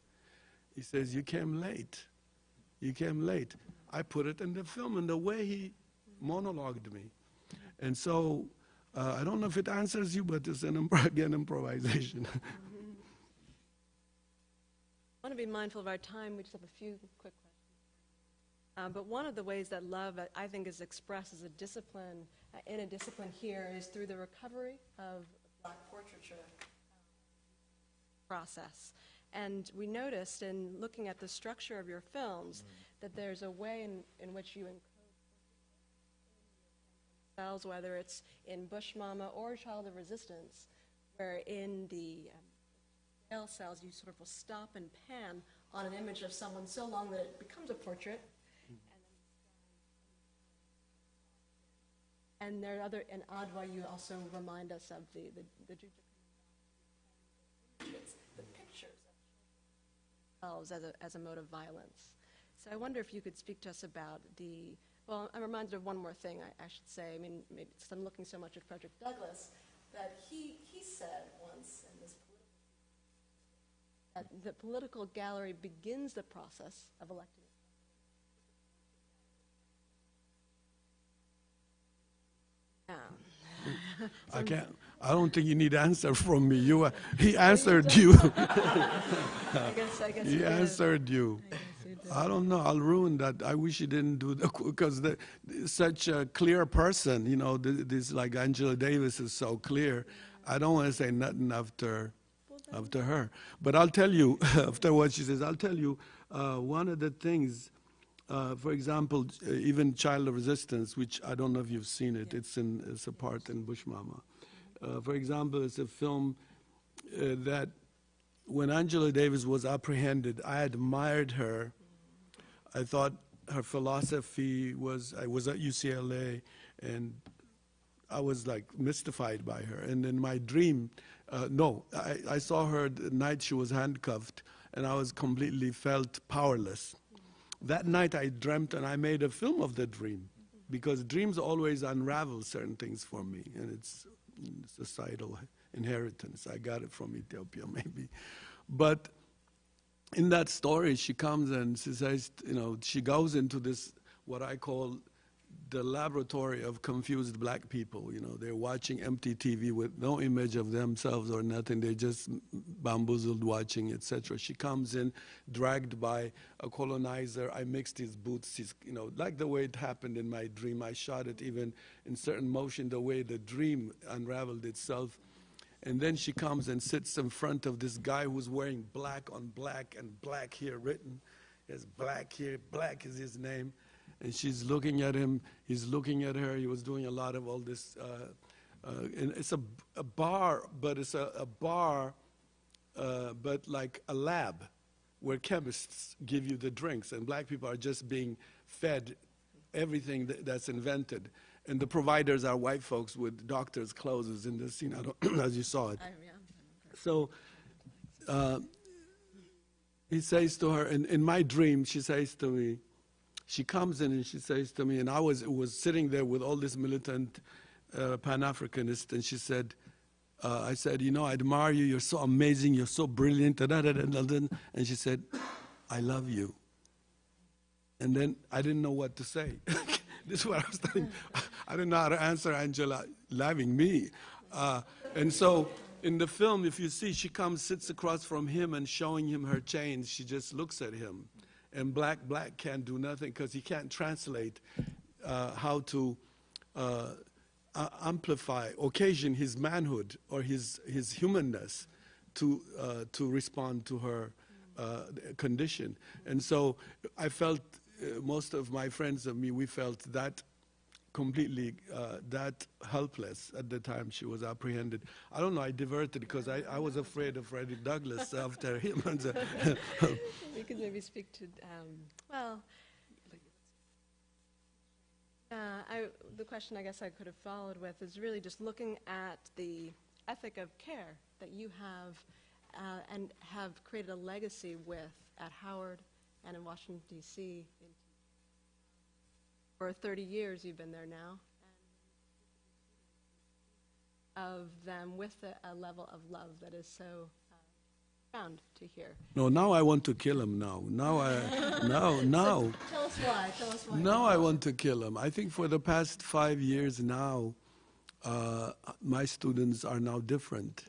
He says, "You came late. You came late." I put it in the film in the way he monologued me. And so I don't know if it answers you, but it's again improvisation. I want to be mindful of our time. We just have a few quick questions. But one of the ways that love, I think, is expressed as a discipline, in a discipline here, is through the recovery of Black portraiture process. And we noticed in looking at the structure of your films that there's a way in which you encode cells, whether it's in Bush Mama or Child of Resistance, where in the scale cells you sort of will stop and pan on an image of someone so long that it becomes a portrait. And there are other, in Adwa, you also remind us of the pictures of themselves as a mode of violence. So I wonder if you could speak to us about well, I'm reminded of one more thing, I should say. I mean, maybe because I'm looking so much at Frederick Douglass, that he said once in this that the political gallery begins the process of electing. I don't think you need an answer from me. He answered you. I guess He answered you. I don't know. I'll ruin that. I wish he didn't do that, because such a clear person, this like Angela Davis is so clear. I don't want to say nothing after her. But I'll tell you, after what she says, I'll tell you one of the things, for example, even Child of Resistance, which I don't know if you've seen it. It's a part in Bush Mama. For example, it's a film that when Angela Davis was apprehended, I admired her. I thought her philosophy I was at UCLA, and I was like mystified by her. And in my dream, I saw her the night she was handcuffed, and I was completely felt powerless. That night I dreamt, and I made a film of the dream, because dreams always unravel certain things for me, and it's societal inheritance. I got it from Ethiopia, maybe. But in that story, she comes and she says, she goes into this, what I call the laboratory of confused black people. You know, they're watching empty TV with no image of themselves or nothing. They're just bamboozled watching, etc. She comes in, dragged by a colonizer. I mixed his boots. You know, like the way it happened in my dream. I shot it even in certain motion, the way the dream unraveled itself. And then she comes and sits in front of this guy who's wearing black on black and black here written. There's black here. Black is his name. And she's looking at him, he's looking at her. He was doing a lot of all this. And it's a bar, but it's a bar, but like a lab where chemists give you the drinks. And black people are just being fed everything that's invented. And the providers are white folks with doctors' clothes in the scene, as you saw it. So he says to her, in my dream, she says to me, she comes in and she says to me, and I was sitting there with all these militant Pan-Africanists, and she said, I said, you know, I admire you, you're so amazing, you're so brilliant, and she said, I love you. And then I didn't know what to say. This is what I was telling. I didn't know how to answer Angela loving me. And so in the film, if you see, she comes, sits across from him and showing him her chains, she just looks at him. And black can't do nothing because he can't translate how to amplify, occasion his manhood or his humanness to respond to her condition. And so I felt, most of my friends and me, we felt that completely that helpless at the time she was apprehended. I don't know, I diverted because I was afraid of Freddie Douglass after him. We could maybe speak to, the question I guess I could have followed with is really just looking at the ethic of care that you have and have created a legacy with at Howard and in Washington, D.C. For 30 years you've been there now, of them with a level of love that is so profound to hear. No, now I want to kill him now. Now. So tell us why. Now I want to kill him. I think for the past 5 years now, my students are now different.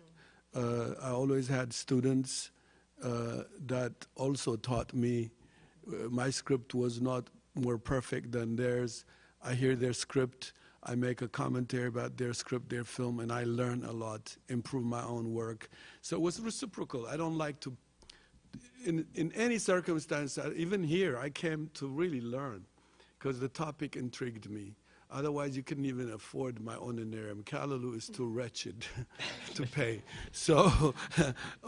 I always had students that also taught me. My script was not more perfect than theirs. I hear their script, I make a commentary about their script, their film, and I learn a lot, improve my own work. So it was reciprocal. I don't like to, in any circumstance, even here, I came to really learn because the topic intrigued me. Otherwise, you couldn't even afford my honorarium. Callaloo is too wretched to pay. So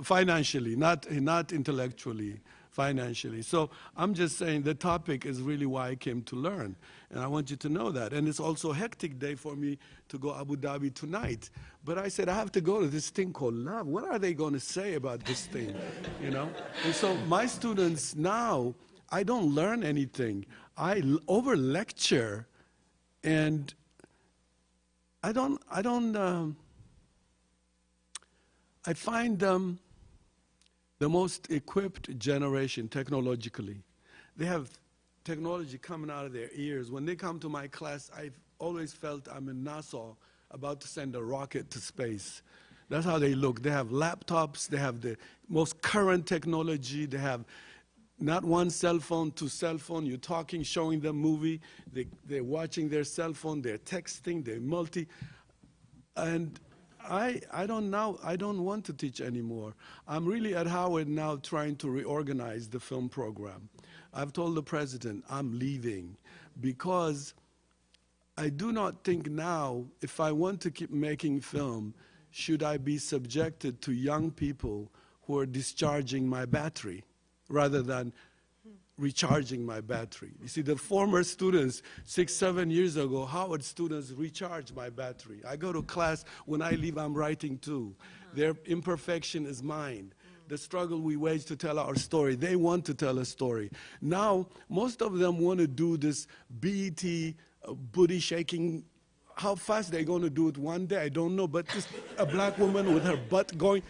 financially, not intellectually, financially. So I'm just saying the topic is really why I came to learn. And I want you to know that. And it's also a hectic day for me to go Abu Dhabi tonight. But I said, I have to go to this thing called love. What are they going to say about this thing? You know? And so my students now, I don't learn anything. I over-lecture. And I find them the most equipped generation technologically. They have technology coming out of their ears. When they come to my class, I've always felt I'm in NASA about to send a rocket to space. That's how they look. They have laptops. They have the most current technology. They have not one cell phone, two cell phone. You're talking, showing them movie. They're watching their cell phone. They're texting. They're multi. And I don't want to teach anymore. I'm really at Howard now trying to reorganize the film program. I've told the president I'm leaving because I do not think now, if I want to keep making film, should I be subjected to young people who are discharging my battery rather than recharging my battery. You see, the former students, 6, 7 years ago, Howard students recharge my battery. I go to class, when I leave, I'm writing too. Their imperfection is mine. The struggle we wage to tell our story, they want to tell a story. Now, most of them want to do this BET, booty shaking. How fast they're going to do it one day, I don't know, but just a black woman with her butt going.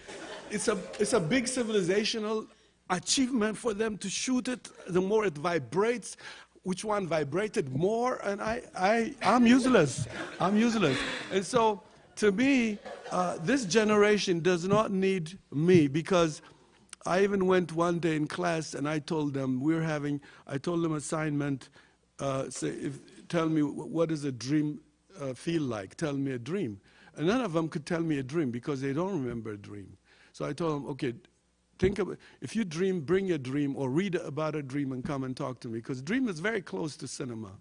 It's a big civilizational achievement for them to shoot it. The more it vibrates, which one vibrated more, and I'm useless. I'm useless. And so, to me, this generation does not need me, because I even went one day in class and I told them assignment, tell me what does a dream feel like? Tell me a dream. And none of them could tell me a dream because they don't remember a dream. So I told them, okay, think about, if you dream, bring a dream or read about a dream and come and talk to me, because dream is very close to cinema.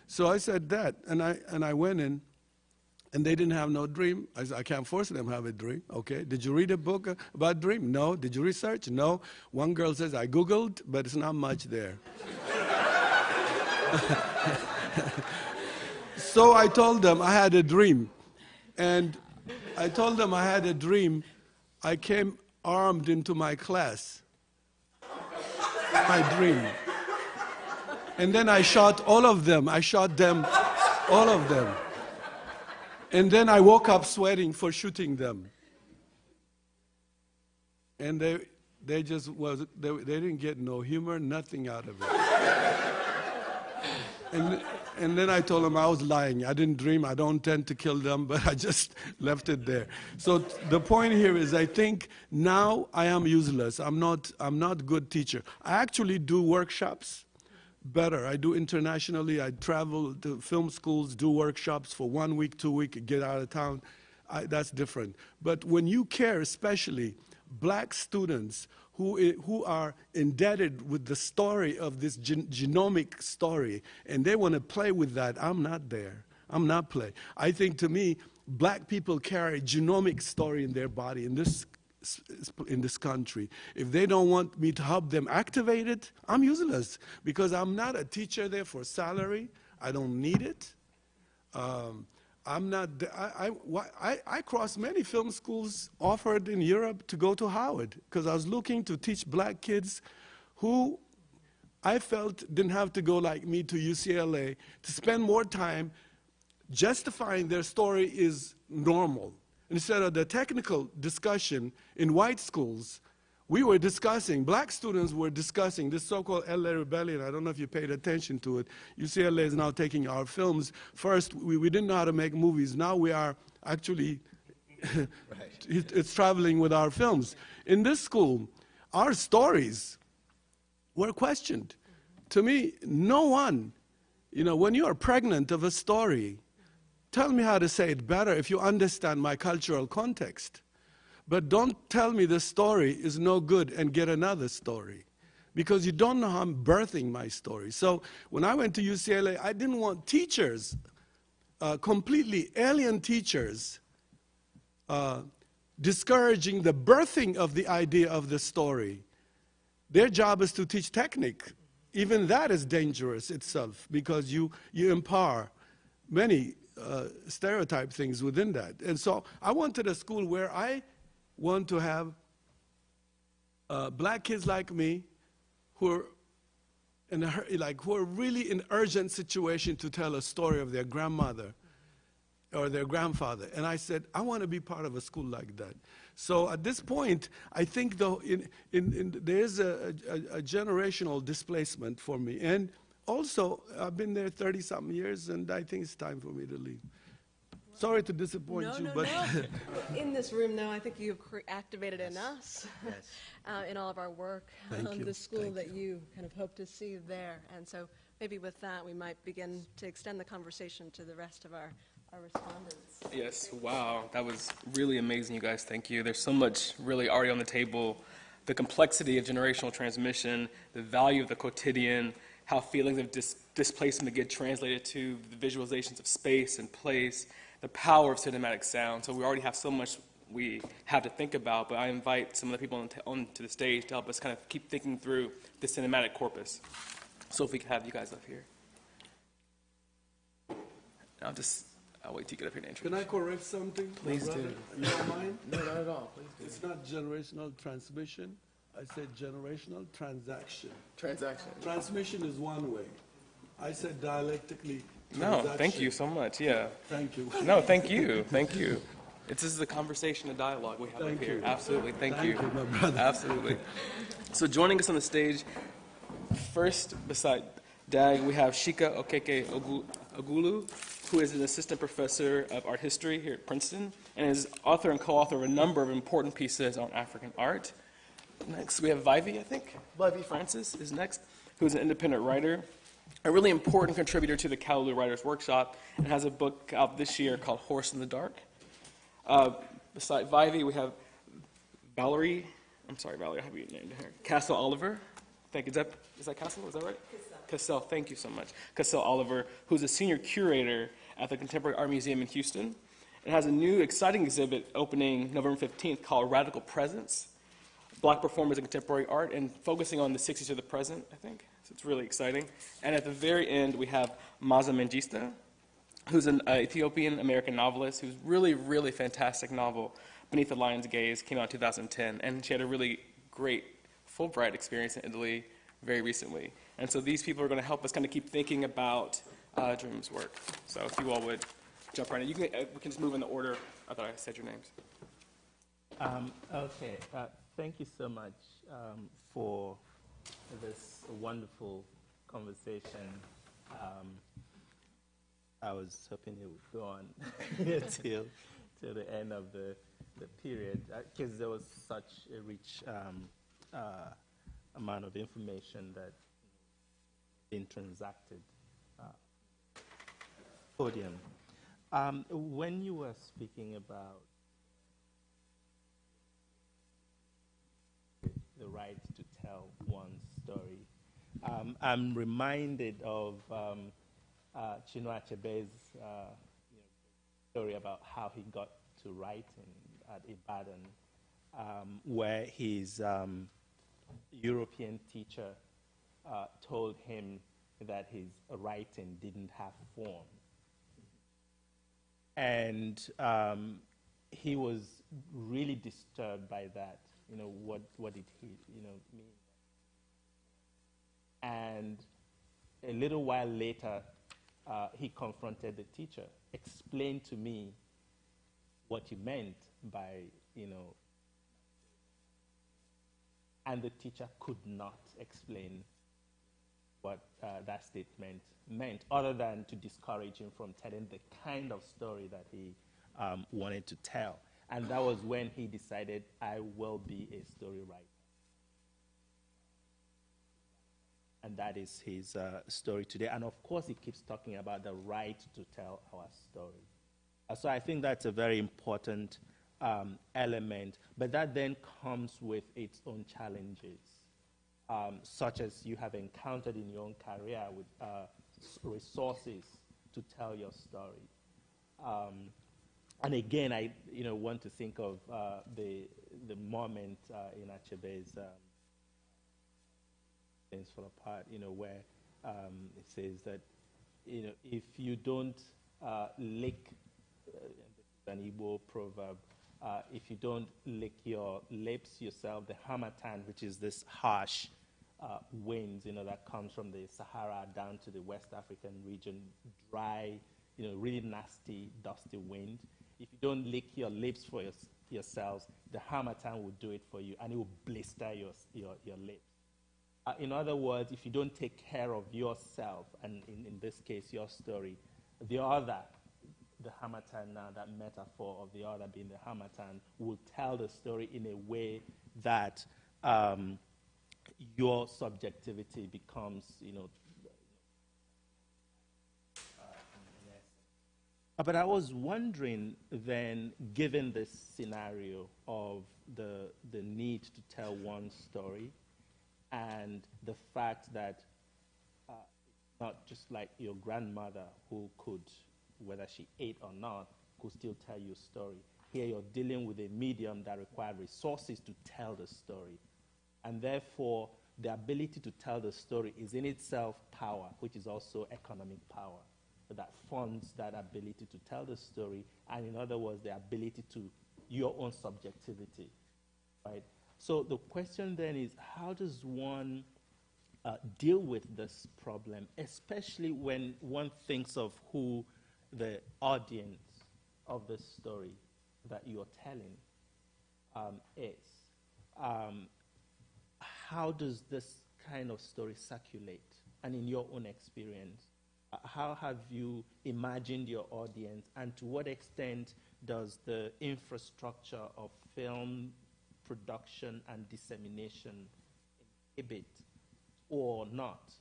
So I said that, and I went in, and they didn't have no dream. I said, I can't force them to have a dream. Okay, did you read a book about dream? No. Did you research? No. One girl says, I Googled, but it's not much there. So I told them I had a dream. And I told them I had a dream. I came armed into my class. My dream. And then I shot all of them. I shot them, all of them. And then I woke up sweating for shooting them. And they didn't get no humor, nothing out of it. And then I told them I was lying. I didn't dream. I don't intend to kill them, but I just left it there. So the point here is, I think now I am useless. I'm not a good teacher. I actually do workshops better. I do internationally. I travel to film schools, do workshops for 1 week, 2 weeks, get out of town. That's different. But when you care, especially black students who are indebted with the story of this genomic story, and they want to play with that, I'm not there. I'm not play. I think, to me, black people carry genomic story in their body in this country. If they don't want me to help them activate it, I'm useless, because I'm not a teacher there for salary. I don't need it. I'm not. I crossed many film schools offered in Europe to go to Howard, because I was looking to teach black kids who I felt didn't have to go like me to UCLA, to spend more time justifying their story is normal. Instead of the technical discussion in white schools, we were discussing, black students were discussing this so-called LA Rebellion. I don't know if you paid attention to it. UCLA is now taking our films. First, we didn't know how to make movies. Now we are actually, it's traveling with our films. In this school, our stories were questioned. To me, no one, when you are pregnant of a story, tell me how to say it better if you understand my cultural context. But don't tell me the story is no good and get another story, because you don't know how I'm birthing my story. So when I went to UCLA, I didn't want teachers, completely alien teachers, discouraging the birthing of the idea of the story. Their job is to teach technique. Even that is dangerous itself, because you empower many stereotype things within that. And so I wanted a school where I want to have black kids like me who are who are really in urgent situation to tell a story of their grandmother or their grandfather. And I said, I want to be part of a school like that. So at this point, I think though there is a generational displacement for me. And also, I've been there 30-something years, and I think it's time for me to leave. Sorry to disappoint you, but No. In this room, though, I think you've activated in us, in all of our work, the school that you kind of hope to see there. And so maybe with that, we might begin to extend the conversation to the rest of our respondents. Yes, wow, that was really amazing, you guys. Thank you. There's so much really already on the table. The complexity of generational transmission, the value of the quotidian, how feelings of displacement get translated to the visualizations of space and place, the power of cinematic sound. So we already have so much we have to think about, but I invite some of the people onto the stage to help us kind of keep thinking through the cinematic corpus. So if we could have you guys up here. I'll wait till you get up here and introduce. Can I correct something? Please do. You don't mind? No, not at all. Please do. It's not generational transmission. I said generational transaction. Transaction. Transmission is one way. I said dialectically transaction. No, thank you so much. Yeah. Thank you. No, thank you. Thank you. This is a conversation, a dialogue we have up here. Absolutely. Thank you. Thank you, my brother. Absolutely. So joining us on the stage, first, beside DAG, we have Shika Ogulu, who is an assistant professor of art history here at Princeton and is author and co-author of a number of important pieces on African art. Next, we have Vivi, I think. Vivi Francis is next, who is an independent writer, a really important contributor to the Callaloo Writers Workshop, and has a book out this year called Horse in the Dark. Beside Vivi, we have Valerie, I have your name here, Castle Oliver. Thank you. Is that Castle? Is that right? Cassell, thank you so much. Cassell Oliver, who's a senior curator at the Contemporary Art Museum in Houston, and has a new exciting exhibit opening November 15th called Radical Presence, Black Performers in Contemporary Art, and focusing on the 60s to the present, I think. So it's really exciting. And at the very end, we have Maza Mengista, who's an Ethiopian-American novelist who's really fantastic novel, Beneath the Lion's Gaze, came out in 2010, and she had a really great Fulbright experience in Italy very recently. And so these people are going to help us kind of keep thinking about Dream's work. So if you all would jump right in. We can just move in the order I thought I said your names. Okay. Thank you so much for this wonderful conversation. I was hoping it would go on till the end of the period, because there was such a rich amount of information that been transacted. Podium. When you were speaking about the right to tell one's story, I'm reminded of Chinua Achebe's story about how he got to writing at Ibadan, where his European teacher told him that his writing didn't have form. And he was really disturbed by that. What did he, mean? And a little while later, he confronted the teacher, explained to me what he meant by, and the teacher could not explain what that statement meant, other than to discourage him from telling the kind of story that he wanted to tell. And that was when he decided, I will be a story writer. And that is his story today. And of course, he keeps talking about the right to tell our story. So I think that's a very important element. But that then comes with its own challenges, such as you have encountered in your own career with resources to tell your story. And again, I want to think of the moment in Achebe's Things Fall Apart, where it says that if you don't lick, an Igbo proverb, if you don't lick your lips yourself, the harmattan, which is this harsh winds, that comes from the Sahara down to the West African region, dry, really nasty, dusty wind. If you don't lick your lips for yourselves, the harmattan will do it for you, and it will blister your lips. In other words, if you don't take care of yourself, and in this case, your story, the other, the harmattan now, that metaphor of the other being the harmattan, will tell the story in a way that your subjectivity becomes, But I was wondering then, given this scenario of the need to tell one story, and the fact that not just like your grandmother who could, whether she ate or not, could still tell you a story. Here you're dealing with a medium that requires resources to tell the story. And therefore, the ability to tell the story is in itself power, which is also economic power, that funds that ability to tell the story, and in other words, the ability to your own subjectivity, right? So the question then is, how does one deal with this problem, especially when one thinks of who the audience of the story that you're telling is? How does this kind of story circulate? and in your own experience, how have you imagined your audience, and to what extent does the infrastructure of film production and dissemination inhibit or not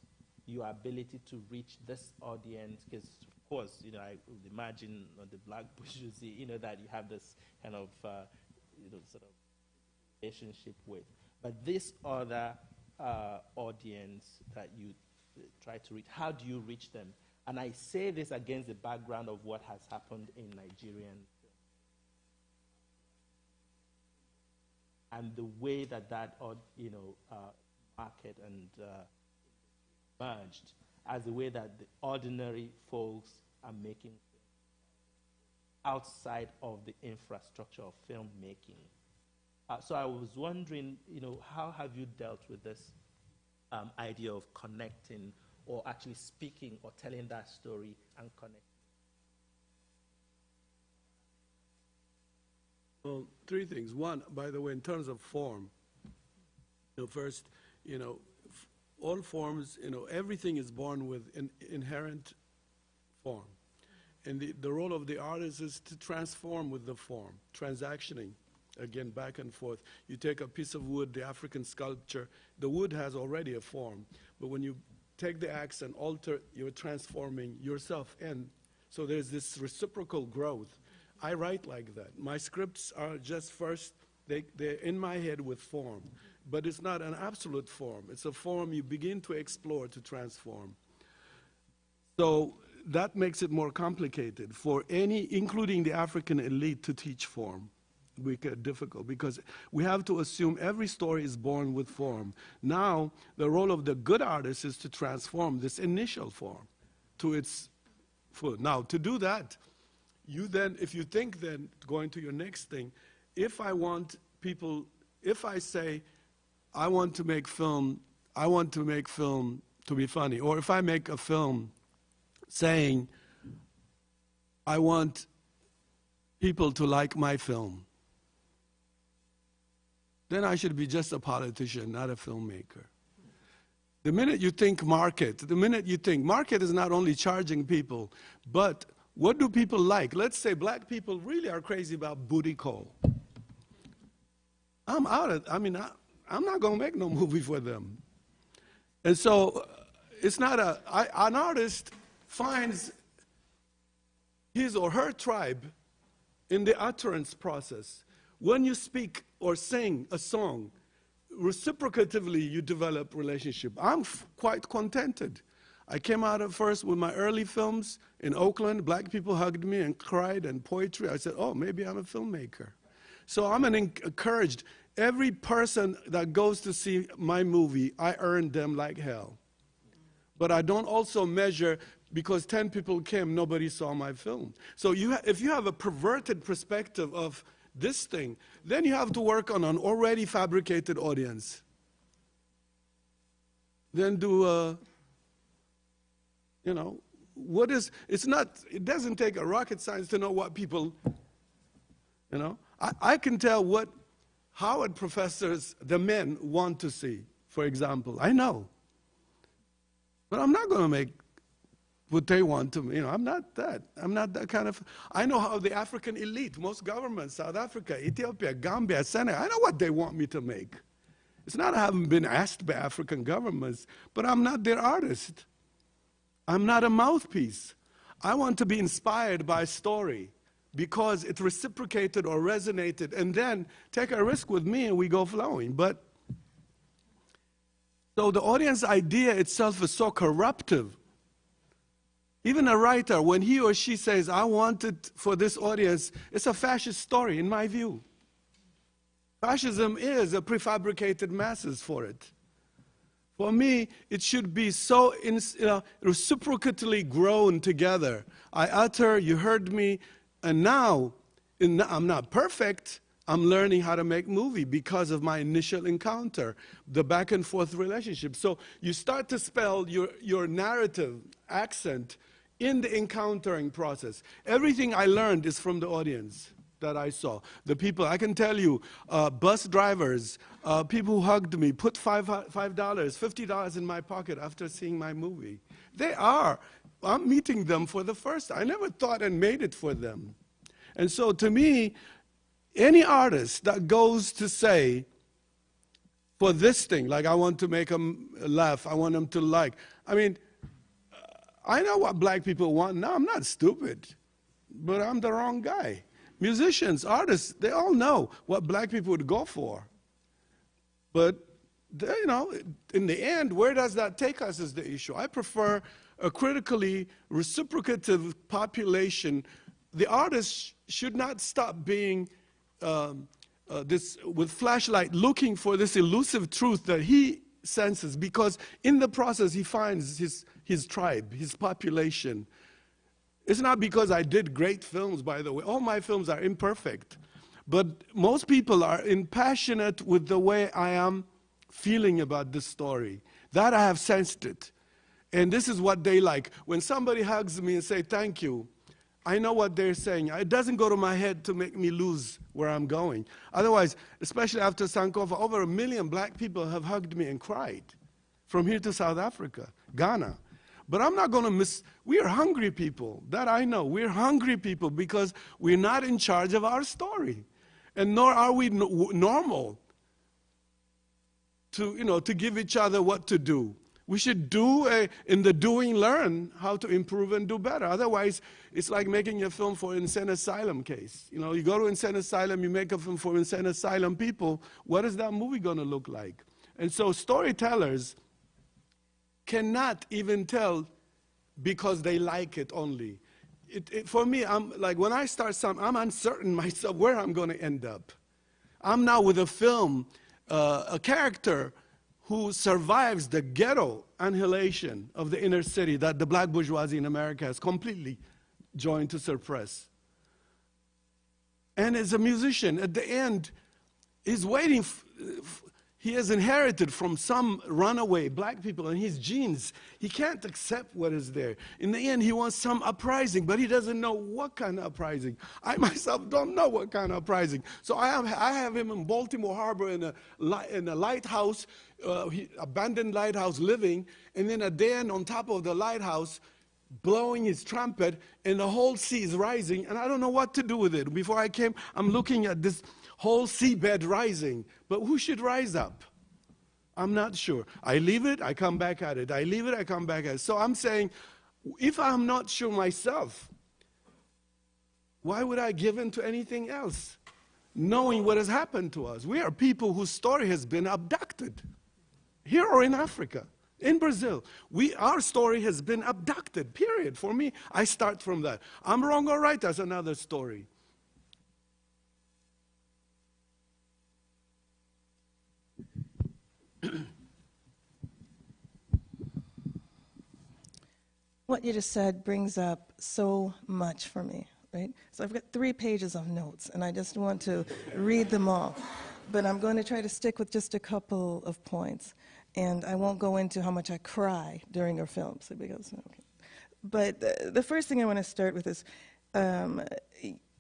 your ability to reach this audience? Because, of course, I would imagine on the black bourgeoisie, that you have this kind of, sort of relationship with. But this other audience that you try to reach, how do you reach them? And I say this against the background of what has happened in Nigerian film. And the way that market and emerged as the way that the ordinary folks are making films outside of the infrastructure of filmmaking. So I was wondering, how have you dealt with this idea of connecting, or actually speaking or telling that story and connecting? Well, three things. One, by the way, in terms of form, first, all forms, everything is born with an inherent form. And the role of the artist is to transform with the form, transactioning, again, back and forth. You take a piece of wood, the African sculpture, the wood has already a form, but when you take the axe and alter, you're transforming yourself in. So there's this reciprocal growth. I write like that. My scripts are just first, they're in my head with form, but it's not an absolute form. It's a form you begin to explore, to transform. So that makes it more complicated for any, including the African elite, to teach form. We get difficult because we have to assume every story is born with form. Now, the role of the good artist is to transform this initial form to its full. Now, to do that, you then, if you think then, going to your next thing, if I say, I want to make film to be funny, or if I make a film saying, I want people to like my film, then I should be just a politician, not a filmmaker. The minute you think market is not only charging people, but what do people like? Let's say black people really are crazy about booty call. I'm not going to make no movie for them. And so it's not an artist finds his or her tribe in the utterance process. When you speak or sing a song, reciprocatively you develop relationship. I'm quite contented. I came out at first with my early films in Oakland. Black people hugged me and cried, and poetry. I said, oh, maybe I'm a filmmaker. So I'm encouraged. Every person that goes to see my movie, I earned them like hell. But I don't also measure, because 10 people came, nobody saw my film. So if you have a perverted perspective of this thing, then you have to work on an already fabricated audience. Then do, it doesn't take a rocket science to know what people, I can tell what Howard professors, the men, want to see, for example. I know. But I'm not going to make what they want to, I'm not that kind of, I know how the African elite, most governments, South Africa, Ethiopia, Gambia, Senegal, I know what they want me to make. It's not I haven't been asked by African governments, but I'm not their artist. I'm not a mouthpiece. I want to be inspired by a story because it reciprocated or resonated, and then take a risk with me and we go flowing. But, so the audience idea itself is so corruptive. Even a writer, when he or she says, I want it for this audience, it's a fascist story, in my view. Fascism is a prefabricated masses for it. For me, it should be so reciprocally grown together. I utter, you heard me, and now, I'm not perfect. I'm learning how to make movie because of my initial encounter, the back and forth relationship. So you start to spell your narrative accent in the encountering process. Everything I learned is from the audience. that I saw. The people, I can tell you, bus drivers, people who hugged me, put $5, $50 in my pocket after seeing my movie. I'm meeting them for the first time. I never thought and made it for them. And so to me, any artist that goes to say, for this thing, like I want to make them laugh, I want them to like. I mean, I know what black people want now. I'm not stupid, but I'm the wrong guy. Musicians, artists, they all know what black people would go for. But, you know, in the end, where does that take us is the issue. I prefer a critically reciprocative population. The artist should not stop being this with flashlight looking for this elusive truth that he senses, because in the process he finds his tribe, his population. It's not because I did great films, by the way. All my films are imperfect. But most people are impassionate with the way I am feeling about this story. That I have sensed it. And this is what they like. When somebody hugs me and say thank you, I know what they're saying. It doesn't go to my head to make me lose where I'm going. Otherwise, especially after Sankofa, over 1 million black people have hugged me and cried from here to South Africa, Ghana. But I'm not going to miss, we are hungry people. That I know. We're hungry people because we're not in charge of our story. And nor are we normal to give each other what to do. We should in the doing, learn how to improve and do better. Otherwise, it's like making a film for insane asylum case. You know, you go to insane asylum, you make a film for insane asylum people. What is that movie going to look like? And so storytellers cannot even tell because they like it only. For me, I'm like, when I start something, I'm uncertain myself where I'm going to end up. I'm now with a film, a character who survives the ghetto annihilation of the inner city that the black bourgeoisie in America has completely joined to suppress. And as a musician, at the end, he's waiting. He has inherited from some runaway black people in his genes. He can't accept what is there. In the end, he wants some uprising, but he doesn't know what kind of uprising. I myself don't know what kind of uprising. So I have him in Baltimore Harbor in a lighthouse, abandoned lighthouse living, and then a Dan on top of the lighthouse blowing his trumpet, and the whole sea is rising, and I don't know what to do with it. Before I came, I'm looking at this whole seabed rising, but who should rise up? I'm not sure. I leave it, I come back at it. I leave it, I come back at it. So I'm saying, if I'm not sure myself, why would I give in to anything else? Knowing what has happened to us. We are people whose story has been abducted, here or in Africa. In Brazil, our story has been abducted, period. For me, I start from that. I'm wrong or right, that's another story. What you just said brings up so much for me, right? So I've got 3 pages of notes, and I just want to read them all. But I'm going to try to stick with just a couple of points. And I won't go into how much I cry during our films, because, okay. But the first thing I want to start with is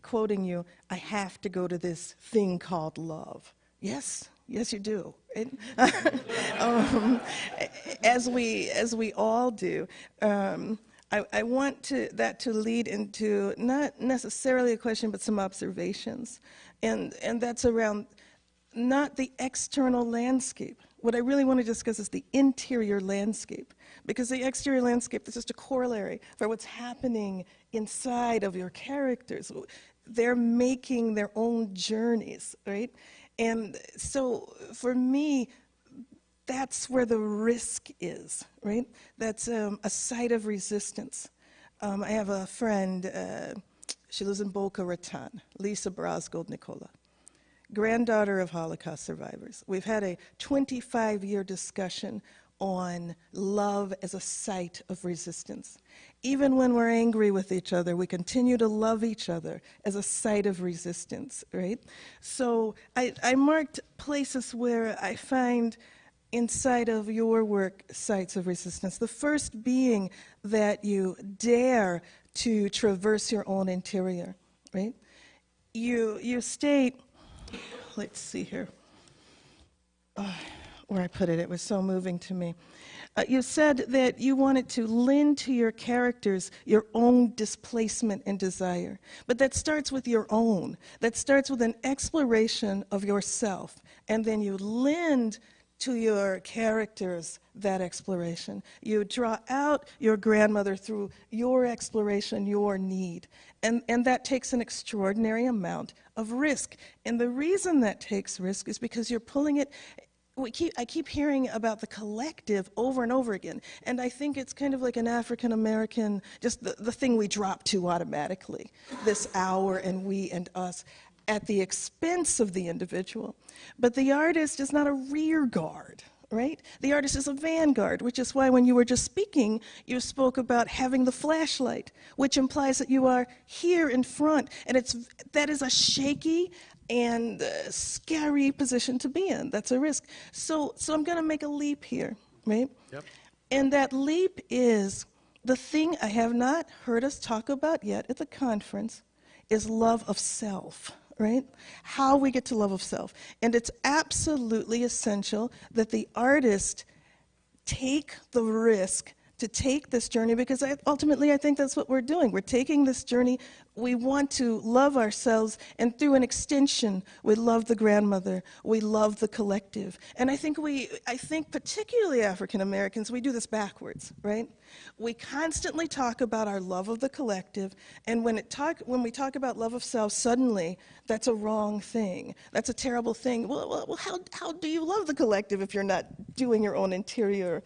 quoting you, I have to go to this thing called love. Yes, you do. As we all do. I want that to lead into not necessarily a question, but some observations. And that's around not the external landscape. What I really want to discuss is the interior landscape, because the exterior landscape is just a corollary for what's happening inside of your characters. They're making their own journeys, right? And so for me, that's where the risk is, right? That's a site of resistance. I have a friend, she lives in Boca Raton, Lisa Brasgold Nicola, granddaughter of Holocaust survivors. We've had a 25-year discussion on love as a site of resistance. Even when we're angry with each other, we continue to love each other as a site of resistance, right? So I marked places where I find inside of your work sites of resistance. The first being that you dare to traverse your own interior, right? you state, let's see here, where I put it, it was so moving to me. You said that you wanted to lend to your characters your own displacement and desire. But that starts with your own. That starts with an exploration of yourself. And then you lend to your characters that exploration. You draw out your grandmother through your exploration, your need. And that takes an extraordinary amount of risk. And the reason that takes risk is because you're pulling it. I keep hearing about the collective over and over again, and I think it's kind of like an African American, just the thing we drop to automatically, this our and we and us, at the expense of the individual. But the artist is not a rear guard, right? The artist is a vanguard, which is why when you were just speaking, you spoke about having the flashlight, which implies that you are here in front, and that is a shaky and scary position to be in. That's a risk. So I'm going to make a leap here, right? Yep. And that leap is the thing I have not heard us talk about yet at the conference is love of self, right? How we get to love of self. And it's absolutely essential that the artist take the risk to take this journey, because ultimately I think that's what we're doing. We're taking this journey. We want to love ourselves, and through an extension, we love the grandmother, we love the collective. And I think particularly African Americans, we do this backwards, right? We constantly talk about our love of the collective, and when we talk about love of self, suddenly that's a wrong thing. That's a terrible thing. Well, how do you love the collective if you're not doing your own interior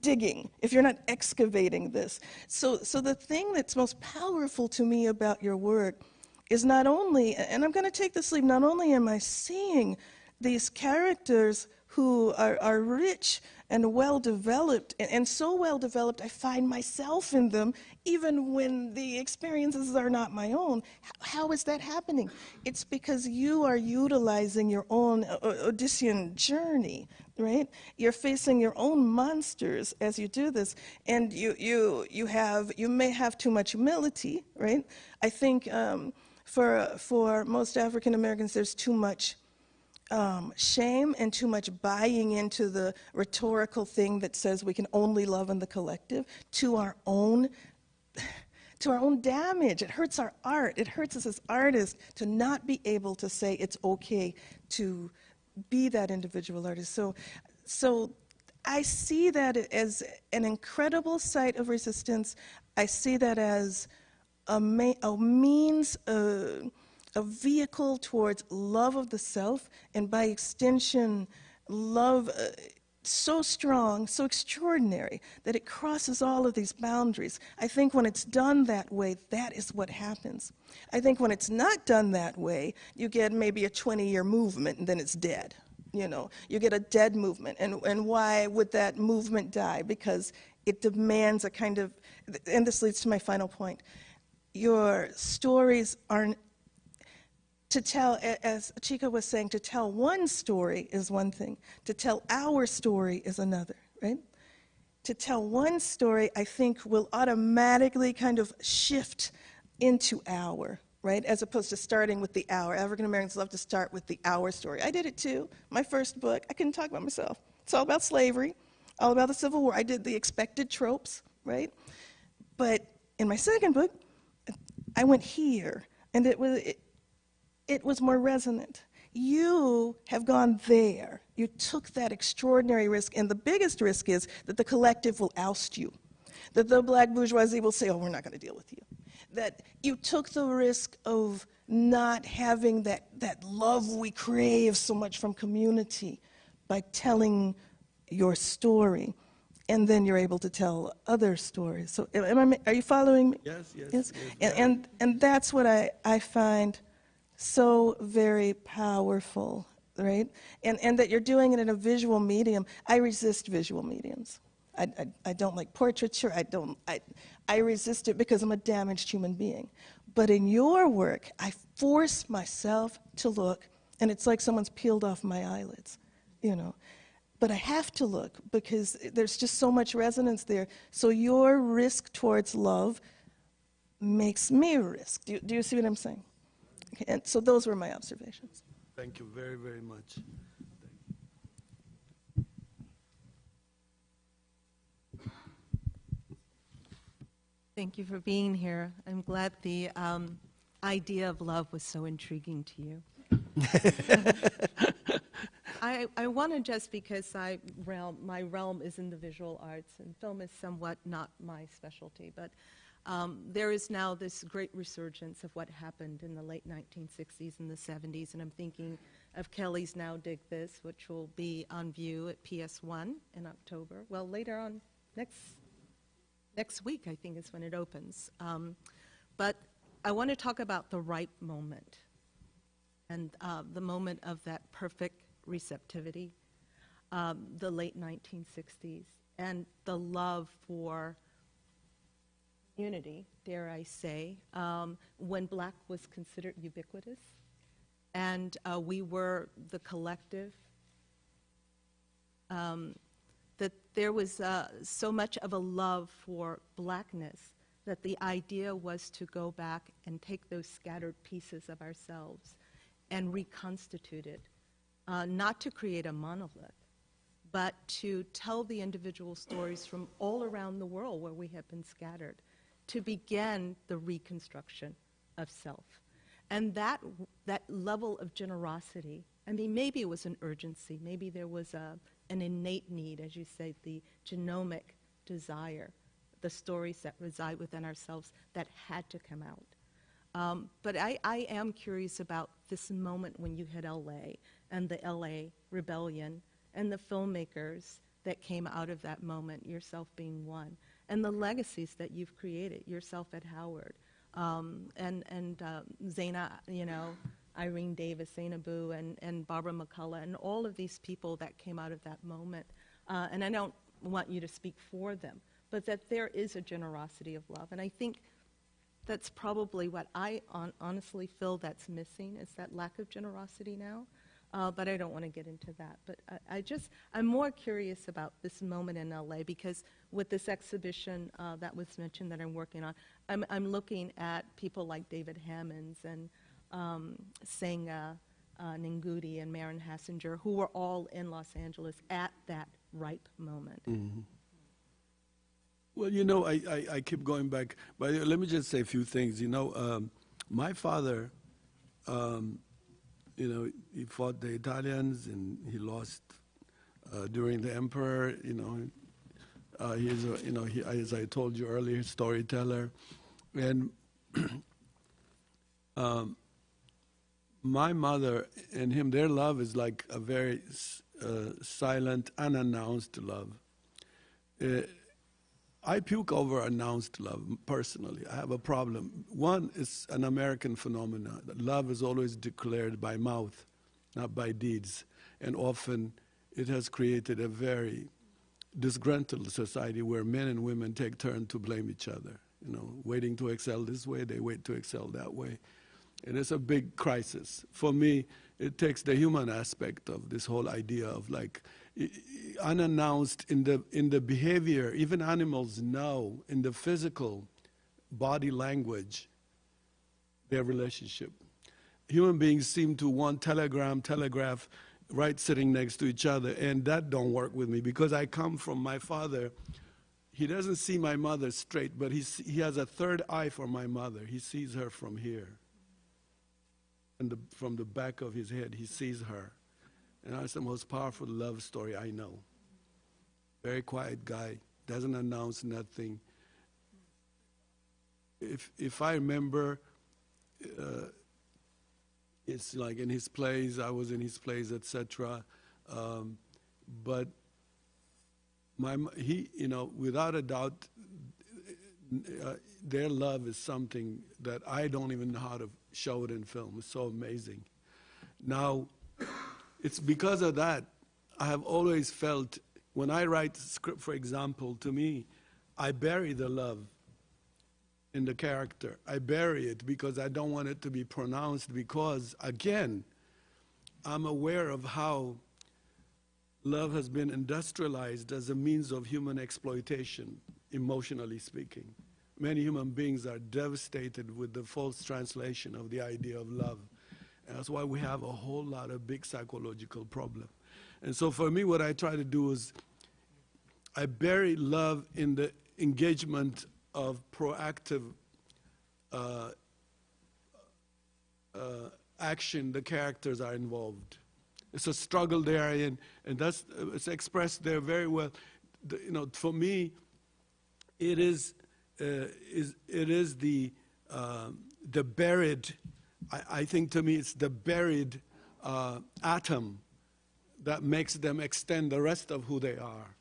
digging, if you're not excavating this? So the thing that's most powerful to me about your work is not only, and I'm going to take this leap, not only am I seeing these characters who are rich and well-developed, and so well-developed I find myself in them even when the experiences are not my own. How is that happening? It's because you are utilizing your own Odyssean journey, right? You're facing your own monsters as you do this, and you may have too much humility, right? I think for most African Americans, there's too much shame and too much buying into the rhetorical thing that says we can only love in the collective to our own damage. It hurts our art. It hurts us as artists to not be able to say it's okay to be that individual artist. So I see that as an incredible site of resistance. I see that as a means, a vehicle towards love of the self, and by extension, love so strong, so extraordinary, that it crosses all of these boundaries. I think when it's done that way, that is what happens. I think when it's not done that way, you get maybe a 20-year movement, and then it's dead. You know, you get a dead movement. And why would that movement die? Because it demands a kind of, and this leads to my final point, your stories aren't, to tell, as Chica was saying, to tell one story is one thing. To tell our story is another, right? To tell one story, I think, will automatically kind of shift into our, right? As opposed to starting with the our. African Americans love to start with the our story. I did it too. My first book, I couldn't talk about myself. It's all about slavery, all about the Civil War. I did the expected tropes, right? But in my second book, I went here, and it was more resonant. You have gone there. You took that extraordinary risk, and the biggest risk is that the collective will oust you, that the black bourgeoisie will say, oh, we're not going to deal with you, that you took the risk of not having that love we crave so much from community by telling your story, and then you're able to tell other stories. So are you following me? Yes. And that's what I find so very powerful, right? And that you're doing it in a visual medium. I resist visual mediums. I don't like portraiture. I resist it because I'm a damaged human being. But in your work, I force myself to look, and it's like someone's peeled off my eyelids, you know. But I have to look because there's just so much resonance there. So your risk towards love makes me risk. Do you see what I'm saying? And so those were my observations. Thank you very, very much. Thank you for being here. I'm glad the idea of love was so intriguing to you. I want to, just because my realm is in the visual arts, and film is somewhat not my specialty, but there is now this great resurgence of what happened in the late 1960s and the 70s, and I'm thinking of Kelly's Now Dig This, which will be on view at PS1 in October. Well, later on, next week, I think, is when it opens. But I want to talk about the ripe moment, and the moment of that perfect receptivity, the late 1960s, and the love for unity, dare I say, when black was considered ubiquitous, and we were the collective, that there was so much of a love for blackness that the idea was to go back and take those scattered pieces of ourselves and reconstitute it, not to create a monolith, but to tell the individual stories from all around the world where we have been scattered, to begin the reconstruction of self. And that level of generosity, I mean, maybe it was an urgency, maybe there was an innate need, as you say, the genomic desire, the stories that reside within ourselves that had to come out. But I am curious about this moment when you hit LA and the LA rebellion and the filmmakers that came out of that moment, yourself being one, and the legacies that you've created, yourself at Howard, and Zaina, Irene Davis, Zaina Boo, and Barbara McCullough, and all of these people that came out of that moment. And I don't want you to speak for them, but that there is a generosity of love. And I think that's probably what I honestly feel that's missing, is that lack of generosity now. But I don't want to get into that. But I'm more curious about this moment in LA, because with this exhibition that was mentioned that I'm working on, I'm looking at people like David Hammonds and Senga Ngugi and Maren Hassinger, who were all in Los Angeles at that ripe moment. Mm-hmm. Well, I keep going back, but let me just say a few things. My father, he fought the Italians and he lost during the emperor. He's as I told you earlier, storyteller, and my mother and him, their love is like a very silent, unannounced love. I puke over announced love, personally. I have a problem. One is an American phenomenon. Love is always declared by mouth, not by deeds. And often it has created a very disgruntled society where men and women take turn to blame each other. Waiting to excel this way, they wait to excel that way. And it's a big crisis. For me, it takes the human aspect of this whole idea of unannounced in the behavior. Even animals know in the physical body language their relationship. Human beings seem to want telegraph, right sitting next to each other, and that don't work with me because I come from my father. He doesn't see my mother straight, but he has a third eye for my mother. He sees her from here. And from the back of his head, he sees her. And that's the most powerful love story I know. Very quiet guy, doesn't announce nothing. If I remember, it's like in his plays, I was in his plays, etc. But without a doubt, their love is something that I don't even know how to show it in film. It's so amazing. Now, it's because of that I have always felt, when I write script, for example, to me, I bury the love in the character. I bury it because I don't want it to be pronounced because, again, I'm aware of how love has been industrialized as a means of human exploitation, emotionally speaking. many human beings are devastated with the false translation of the idea of love. And that's why we have a whole lot of big psychological problems. And so for me, what I try to do is I bury love in the engagement of proactive action the characters are involved. It's a struggle there, and that's it's expressed there very well. For me, it is the buried. I think to me it's the buried atom that makes them extend the rest of who they are.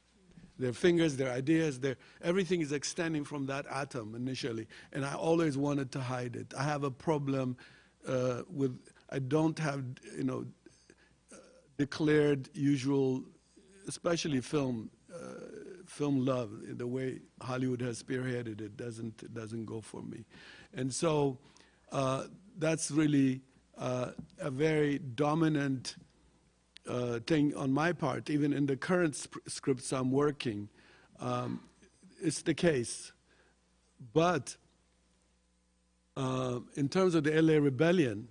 Their fingers, their ideas, everything is extending from that atom initially. And I always wanted to hide it. I have a problem with, I don't have, declared usual, especially film love, the way Hollywood has spearheaded it doesn't go for me. And so that's really a very dominant thing on my part, even in the current scripts I'm working. It's the case. But in terms of the LA Rebellion,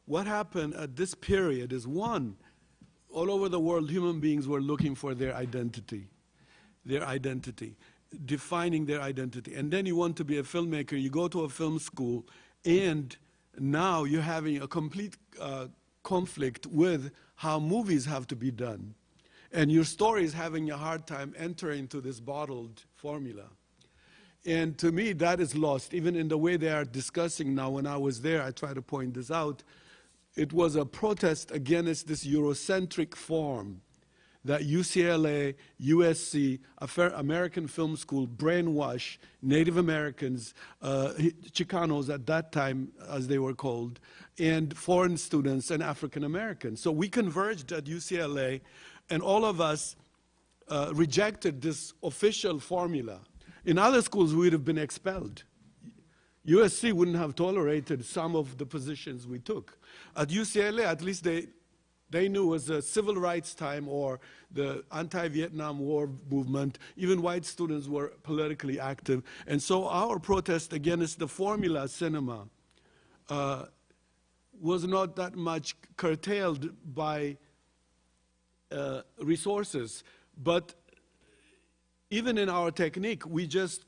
what happened at this period is, one, all over the world, human beings were looking for their identity, defining their identity. And then you want to be a filmmaker, you go to a film school, and now you're having a complete conflict with how movies have to be done. And your story is having a hard time entering into this bottled formula. And to me, that is lost, even in the way they are discussing now. When I was there, I try to point this out. It was a protest against this Eurocentric form that UCLA, USC, American Film School brainwash Native Americans, Chicanos at that time, as they were called, and foreign students and African Americans. So we converged at UCLA, and all of us rejected this official formula. In other schools, we would have been expelled. USC wouldn't have tolerated some of the positions we took. At UCLA, at least they knew it was a civil rights time or the anti-Vietnam War movement. Even white students were politically active. And so our protest against the formula cinema was not that much curtailed by resources. But even in our technique, we just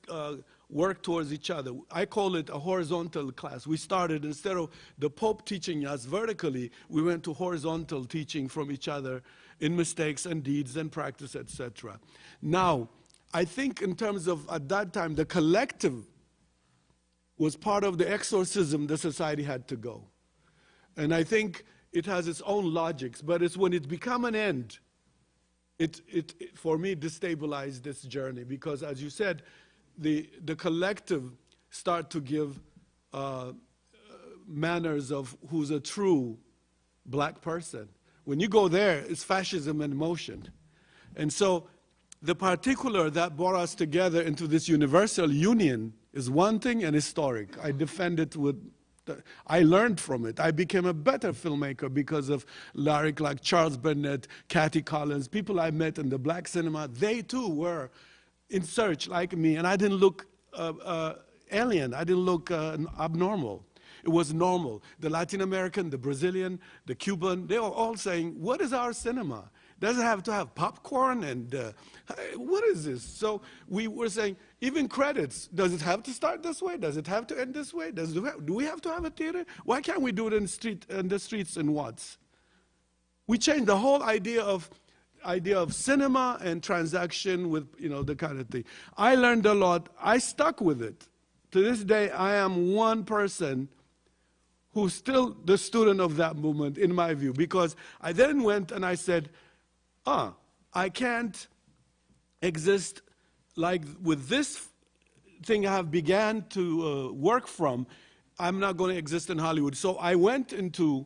work towards each other. I call it a horizontal class. We started, instead of the Pope teaching us vertically, we went to horizontal teaching from each other in mistakes and deeds and practice, etc. Now, I think in terms of, at that time, the collective was part of the exorcism the society had to go. And I think it has its own logics, but it's when it become an end, it for me, destabilized this journey, because, as you said, the collective start to give manners of who's a true black person. When you go there, it's fascism in motion. And so the particular that brought us together into this universal union is one thing, and historic. I defend it with, I learned from it. I became a better filmmaker because of lyric like Charles Burnett, Kathy Collins, people I met in the black cinema. They too were in search like me, and I didn't look alien. I didn't look abnormal. It was normal. The Latin American, the Brazilian, the Cuban, they were all saying, what is our cinema? Does it have to have popcorn? And what is this? So we were saying, even credits, does it have to start this way? Does it have to end this way? Do we have to have a theater? Why can't we do it in the streets in Watts? We changed the whole idea of cinema and transaction with, the kind of thing. I learned a lot. I stuck with it. To this day, I am one person who's still the student of that movement, in my view, because I then went and I said, I can't exist like with this thing I have began to work from. I'm not going to exist in Hollywood. So I went into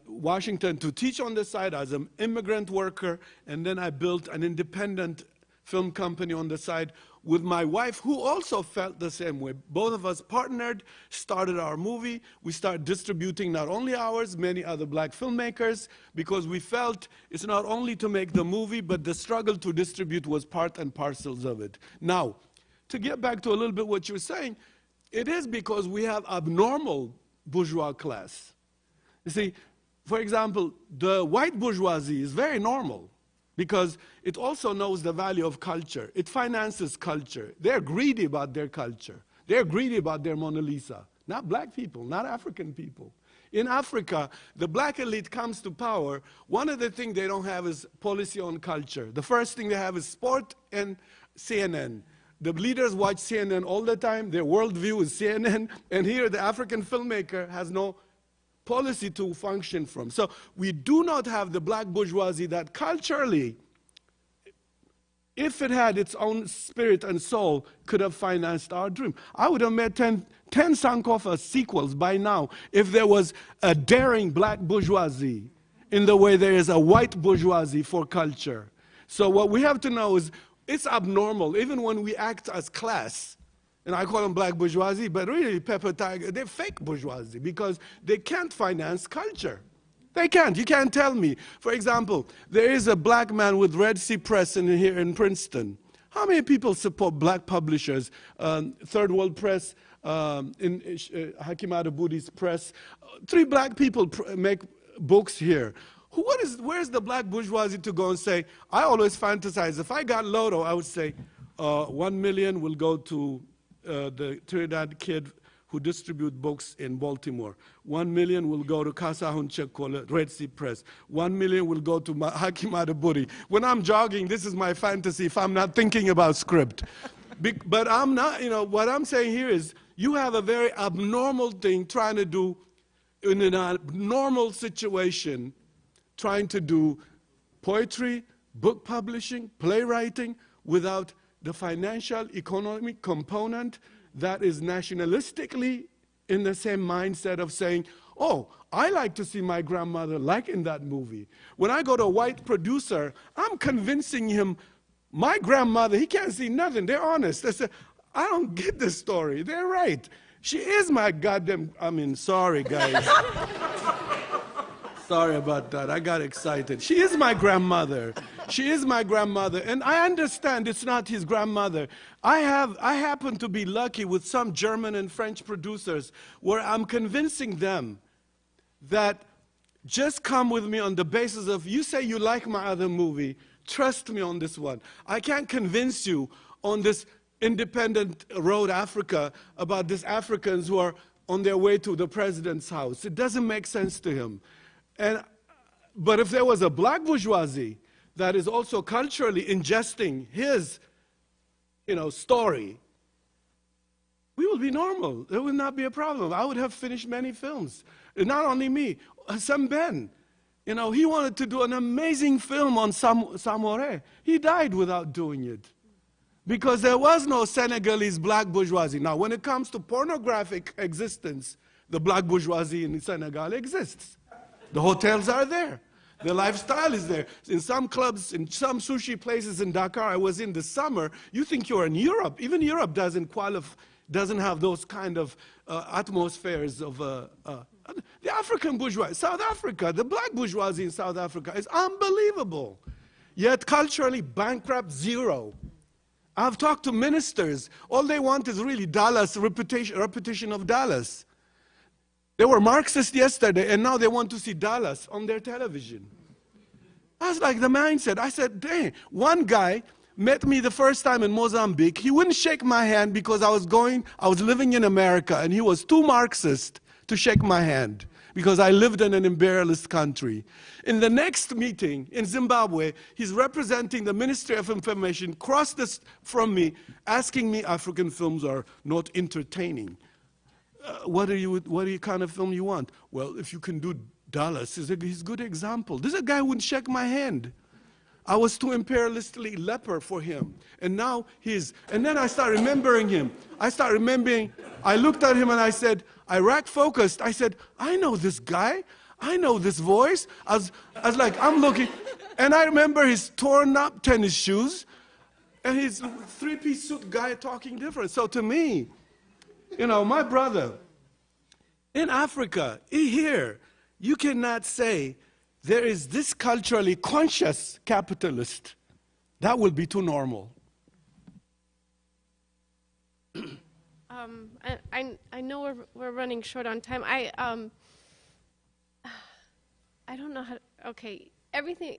Washington to teach on the side as an immigrant worker, and then I built an independent film company on the side with my wife, who also felt the same way. Both of us partnered, started our movie. We started distributing not only ours, many other black filmmakers, because we felt it's not only to make the movie, but the struggle to distribute was part and parcels of it. Now, to get back to a little bit what you're saying, it is because we have abnormal bourgeois class. You see, for example, the white bourgeoisie is very normal because it also knows the value of culture. It finances culture. They're greedy about their culture. They're greedy about their Mona Lisa. Not black people, not African people. In Africa, the black elite comes to power. One of the things they don't have is policy on culture. The first thing they have is sport and CNN. The leaders watch CNN all the time. Their worldview is CNN. And here, the African filmmaker has no policy to function from. So we do not have the black bourgeoisie that culturally, if it had its own spirit and soul, could have financed our dream. I would have made 10 Sankofa sequels by now if there was a daring black bourgeoisie in the way there is a white bourgeoisie for culture. So what we have to know is it's abnormal, even when we act as class. And I call them black bourgeoisie, but really, Pepper Tiger, they're fake bourgeoisie because they can't finance culture. They can't. You can't tell me. For example, there is a black man with Red Sea Press here in Princeton. How many people support black publishers? Third World Press, Hakim Adabudi's press. 3 black people make books here. Where's the black bourgeoisie to go and say, I always fantasize, if I got Lotto, I would say 1 million will go to the Trinidad kid who distribute books in Baltimore. 1 million will go to Casa Hunchekola, Red Sea Press. 1 million will go to Hakim Adaburi. When I'm jogging, this is my fantasy if I'm not thinking about script. But I'm not, what I'm saying here is you have a very abnormal thing trying to do in an abnormal situation, trying to do poetry, book publishing, playwriting without the financial, economic component that is nationalistically in the same mindset of saying, oh, I like to see my grandmother like in that movie. When I go to a white producer, I'm convincing him, my grandmother, he can't see nothing. They're honest. They say, I don't get this story. They're right. She is my goddamn, sorry, guys. Sorry about that. I got excited. She is my grandmother. She is my grandmother. And I understand it's not his grandmother. I happen to be lucky with some German and French producers where I'm convincing them that just come with me on the basis of, you say you like my other movie, trust me on this one. I can't convince you on this independent road Africa about these Africans who are on their way to the president's house. It doesn't make sense to him. But if there was a black bourgeoisie that is also culturally ingesting his, story, we would be normal. There would not be a problem. I would have finished many films. And not only me, Sam Ben. He wanted to do an amazing film on Samore. He died without doing it because there was no Senegalese black bourgeoisie. Now, when it comes to pornographic existence, the black bourgeoisie in Senegal exists. The hotels are there. The lifestyle is there. In some clubs, in some sushi places in Dakar I was in this summer, you think you're in Europe. Even Europe doesn't have those kind of atmospheres of the African bourgeoisie. South Africa, the black bourgeoisie in South Africa is unbelievable. Yet culturally bankrupt, zero. I've talked to ministers. All they want is really Dallas, repetition of Dallas. They were Marxist yesterday, and now they want to see Dallas on their television. That's like the mindset. I said, dang, one guy met me the first time in Mozambique. He wouldn't shake my hand because I was living in America, and he was too Marxist to shake my hand because I lived in an imperialist country. In the next meeting in Zimbabwe, he's representing the Ministry of Information, crossed this from me, asking me, African films are not entertaining. What kind of film you want? Well, if you can do Dallas, he's a good example. This is a guy who wouldn't shake my hand. I was too imperialistically leper for him. And now and then I start remembering him. I looked at him and I said, Iraq focused. I said, I know this guy. I know this voice. I was like, I'm looking. And I remember his torn up tennis shoes. And he's a three-piece suit guy talking different. So to me, you know, my brother, in Africa, here, you cannot say there is this culturally conscious capitalist. That will be too normal. I know we're running short on time. I don't know how. Okay, everything.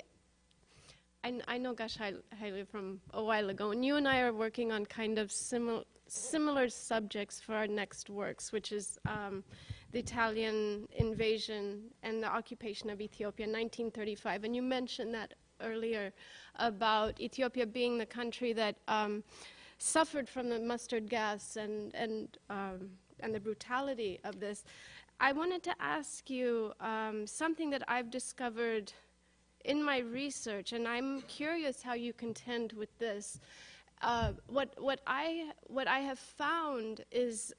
I know Gash Haile from a while ago, and you and I are working on kind of similar subjects for our next works, which is the Italian invasion and the occupation of Ethiopia in 1935. And you mentioned that earlier about Ethiopia being the country that suffered from the mustard gas and the brutality of this. I wanted to ask you something that I've discovered in my research, and I'm curious how you contend with this. What I have found is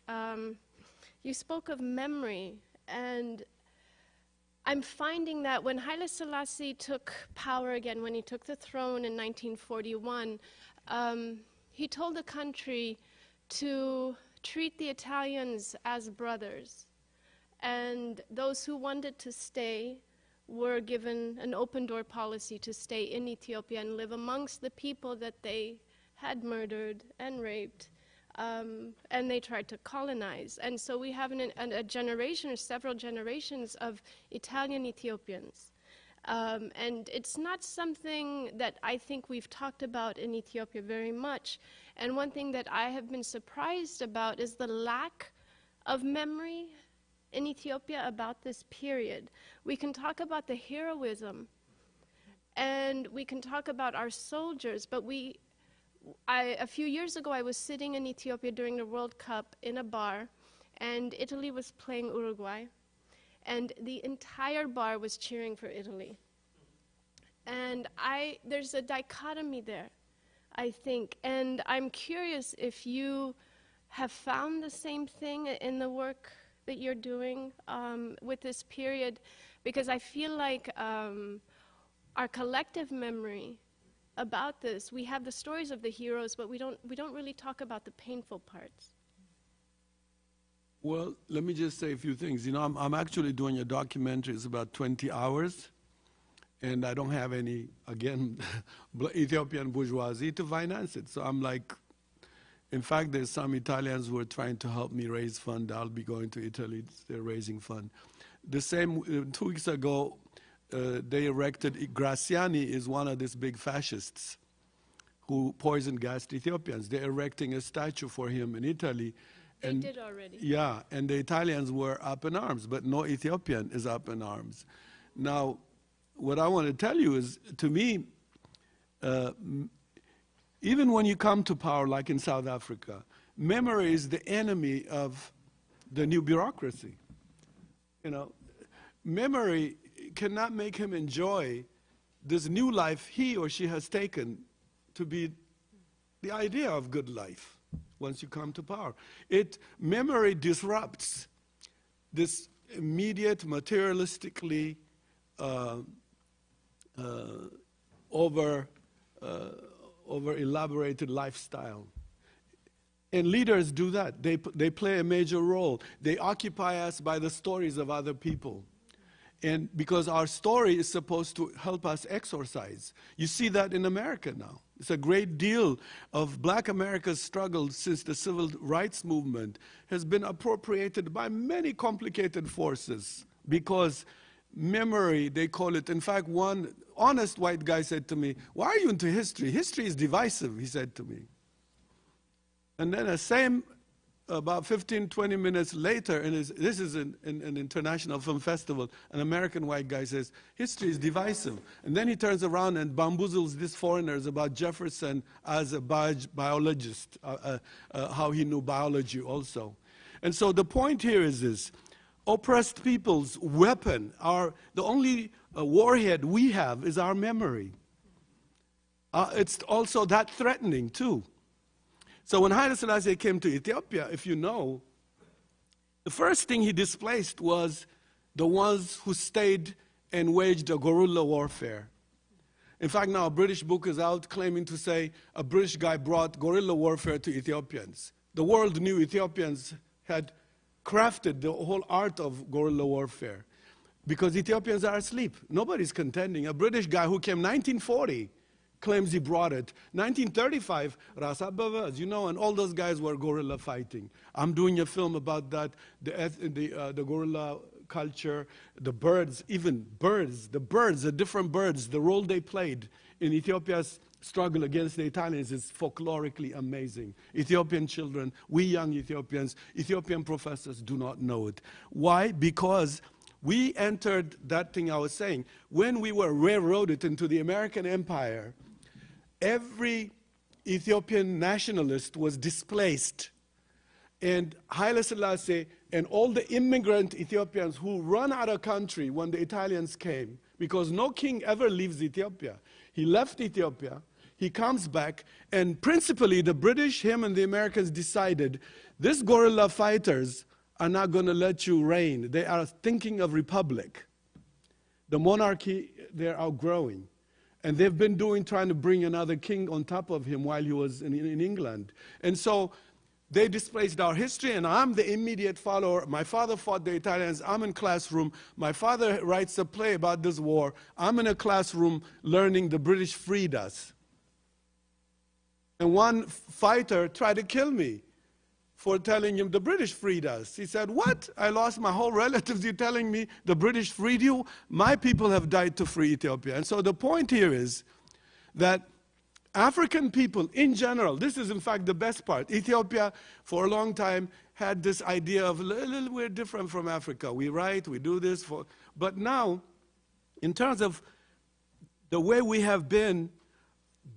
you spoke of memory, and I'm finding that when Haile Selassie took power again, when he took the throne in 1941, he told the country to treat the Italians as brothers, and those who wanted to stay were given an open-door policy to stay in Ethiopia and live amongst the people that they had murdered and raped, and they tried to colonize. And so we have a generation or several generations of Italian Ethiopians. And it's not something that I think we've talked about in Ethiopia very much. And one thing that I have been surprised about is the lack of memory in Ethiopia about this period. We can talk about the heroism, and we can talk about our soldiers, but a few years ago I was sitting in Ethiopia during the World Cup in a bar, and Italy was playing Uruguay, and the entire bar was cheering for Italy. And there's a dichotomy there, I think, and I'm curious if you have found the same thing in the work that you're doing with this period, because I feel like our collective memory about this, we have the stories of the heroes, but we don't really talk about the painful parts. Well, let me just say a few things. You know, I'm actually doing a documentary. It's about 20 hours, and I don't have any, again, Ethiopian bourgeoisie to finance it. So I'm like, in fact, there's some Italians who are trying to help me raise fund. I'll be going to Italy. They're raising fund. The same, 2 weeks ago, they erected, Graziani is one of these big fascists who poisoned gassed Ethiopians. They're erecting a statue for him in Italy. They did already. Yeah, and the Italians were up in arms, but no Ethiopian is up in arms. Now, what I want to tell you is, to me, even when you come to power, like in South Africa, memory is the enemy of the new bureaucracy. You know, memory cannot make him enjoy this new life he or she has taken to be the idea of good life once you come to power. Memory disrupts this immediate, materialistically over elaborated lifestyle. And leaders do that. They play a major role. They occupy us by the stories of other people. And because our story is supposed to help us exorcise. You see that in America now. It's a great deal of Black America's struggle since the civil rights movement has been appropriated by many complicated forces because memory, they call it. In fact, one honest white guy said to me, "Why are you into history? History is divisive," he said to me. And then about 15, 20 minutes later, and this is an international film festival, an American white guy says, "History is divisive." And then he turns around and bamboozles these foreigners about Jefferson as a biologist, how he knew biology also. And so the point here is this: oppressed people's weapon, the only warhead we have is our memory. It's also that threatening too. So when Haile Selassie came to Ethiopia, if you know, the first thing he displaced was the ones who stayed and waged a guerrilla warfare. In fact, now a British book is out claiming to say a British guy brought guerrilla warfare to Ethiopians. The world knew Ethiopians had crafted the whole art of guerrilla warfare because Ethiopians are asleep. Nobody's contending. A British guy who came 1940 claims he brought it. 1935, Ras Ababa, as you know, and all those guys were guerrilla fighting. I'm doing a film about that, the guerrilla culture, the birds, even birds, the different birds, the role they played in Ethiopia's struggle against the Italians is folklorically amazing. Ethiopian children, we young Ethiopians, Ethiopian professors do not know it. Why? Because we entered that thing I was saying. When we were railroaded into the American empire, every Ethiopian nationalist was displaced. And Haile Selassie and all the immigrant Ethiopians who run out of country when the Italians came, because no king ever leaves Ethiopia. He left Ethiopia, he comes back, and principally the British, him and the Americans decided, these guerrilla fighters are not going to let you reign. They are thinking of republic. The monarchy, they're outgrowing. And they've been trying to bring another king on top of him while he was in England. And so they displaced our history, and I'm the immediate follower. My father fought the Italians. I'm in classroom. My father writes a play about this war. I'm in a classroom learning the British freed us. And one fighter tried to kill me for telling him the British freed us. He said, what? I lost my whole relatives. You're telling me the British freed you? My people have died to free Ethiopia. And so the point here is that African people in general, this is in fact the best part. Ethiopia for a long time had this idea of we're different from Africa. We write, we do this. But now, in terms of the way we have been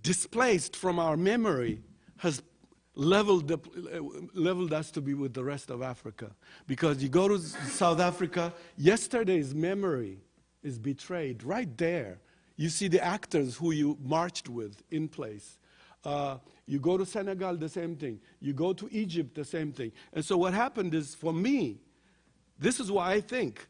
displaced from our memory has leveled us to be with the rest of Africa. Because you go to South Africa, yesterday's memory is betrayed right there. You see the actors who you marched with in place. You go to Senegal, the same thing. You go to Egypt, the same thing. And so what happened is, for me, this is why I think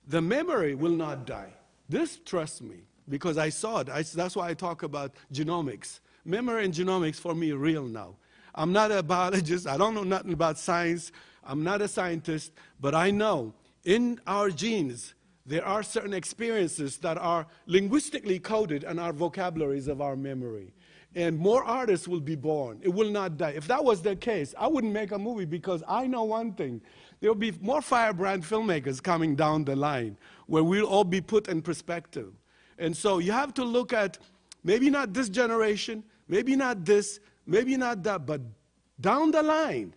the memory will not die. This, trust me, because I saw it. That's why I talk about genomics. Memory and genomics, for me, are real now. I'm not a biologist. I don't know nothing about science. I'm not a scientist. But I know in our genes, there are certain experiences that are linguistically coded in our vocabularies of our memory. And more artists will be born. It will not die. If that was the case, I wouldn't make a movie, because I know one thing. There will be more firebrand filmmakers coming down the line where we'll all be put in perspective. And so you have to look at maybe not this generation, maybe not this, maybe not that, but down the line,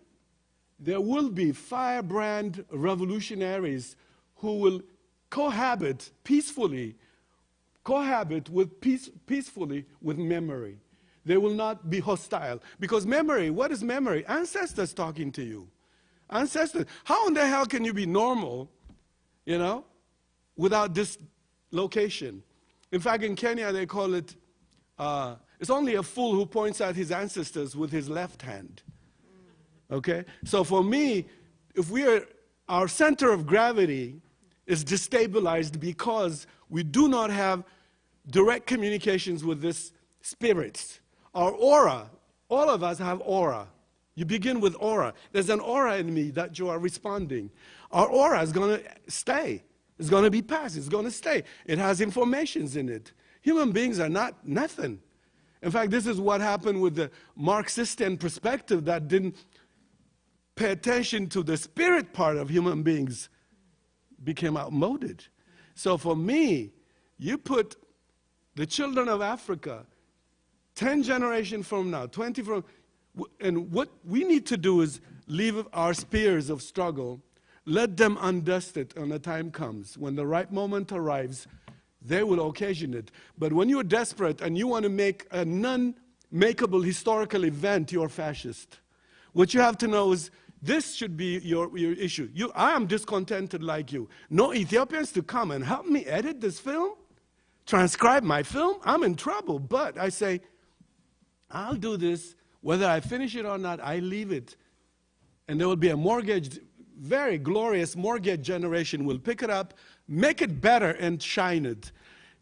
there will be firebrand revolutionaries who will cohabit peacefully with memory. They will not be hostile. Because memory, what is memory? Ancestors talking to you. Ancestors. How in the hell can you be normal, without this location? In fact, in Kenya, they call it, it's only a fool who points out his ancestors with his left hand. Okay? So for me, if our center of gravity is destabilized because we do not have direct communications with these spirits. Our aura, all of us have aura. You begin with aura. There's an aura in me that you are responding. Our aura is going to stay. It's going to be passed. It's going to stay. It has informations in it. Human beings are not nothing. In fact, this is what happened with the Marxistian perspective that didn't pay attention to the spirit part of human beings, became outmoded. So for me, you put the children of Africa 10 generations from now, 20 from, and what we need to do is leave our spears of struggle, let them undust it when the time comes. When the right moment arrives, they will occasion it. But when you're desperate and you want to make a non-makeable historical event, you're fascist. What you have to know is this should be your issue. I am discontented like you. No Ethiopians to come and help me edit this film, transcribe my film. I'm in trouble. But I say, I'll do this. Whether I finish it or not, I leave it. And there will be a very glorious mortgage generation will pick it up, make it better, and shine it.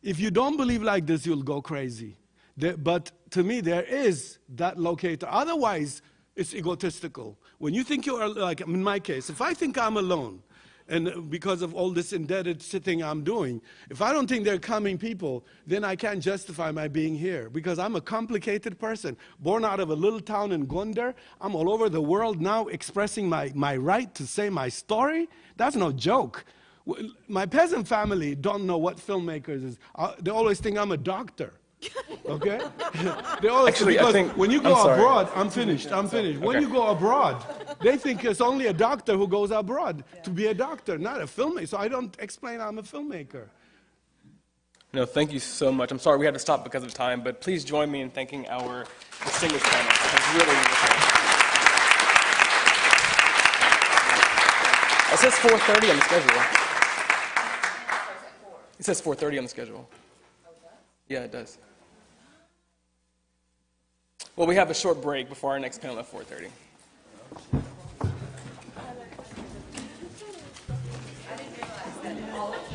If you don't believe like this, you'll go crazy. But to me, there is that locator. Otherwise, it's egotistical. When you think you are, like in my case, if I think I'm alone, and because of all this indebted thing I'm doing, if I don't think there are coming people, then I can't justify my being here. Because I'm a complicated person, born out of a little town in Gondar. I'm all over the world now expressing my right to say my story. That's no joke. My peasant family don't know what filmmakers is. They always think I'm a doctor. Okay? They always, Actually, because I think, when you go I'm sorry. abroad, I'm finished. When Okay. you go abroad, they think it's only a doctor who goes abroad to be a doctor, not a filmmaker. So I don't explain I'm a filmmaker. No, thank you so much. I'm sorry we had to stop because of time, but please join me in thanking our distinguished panel. It's really It says 4:30 on the schedule. It says 4:30 on the schedule. Yeah, it does. Well, we have a short break before our next panel at 4:30. I didn't realize that all of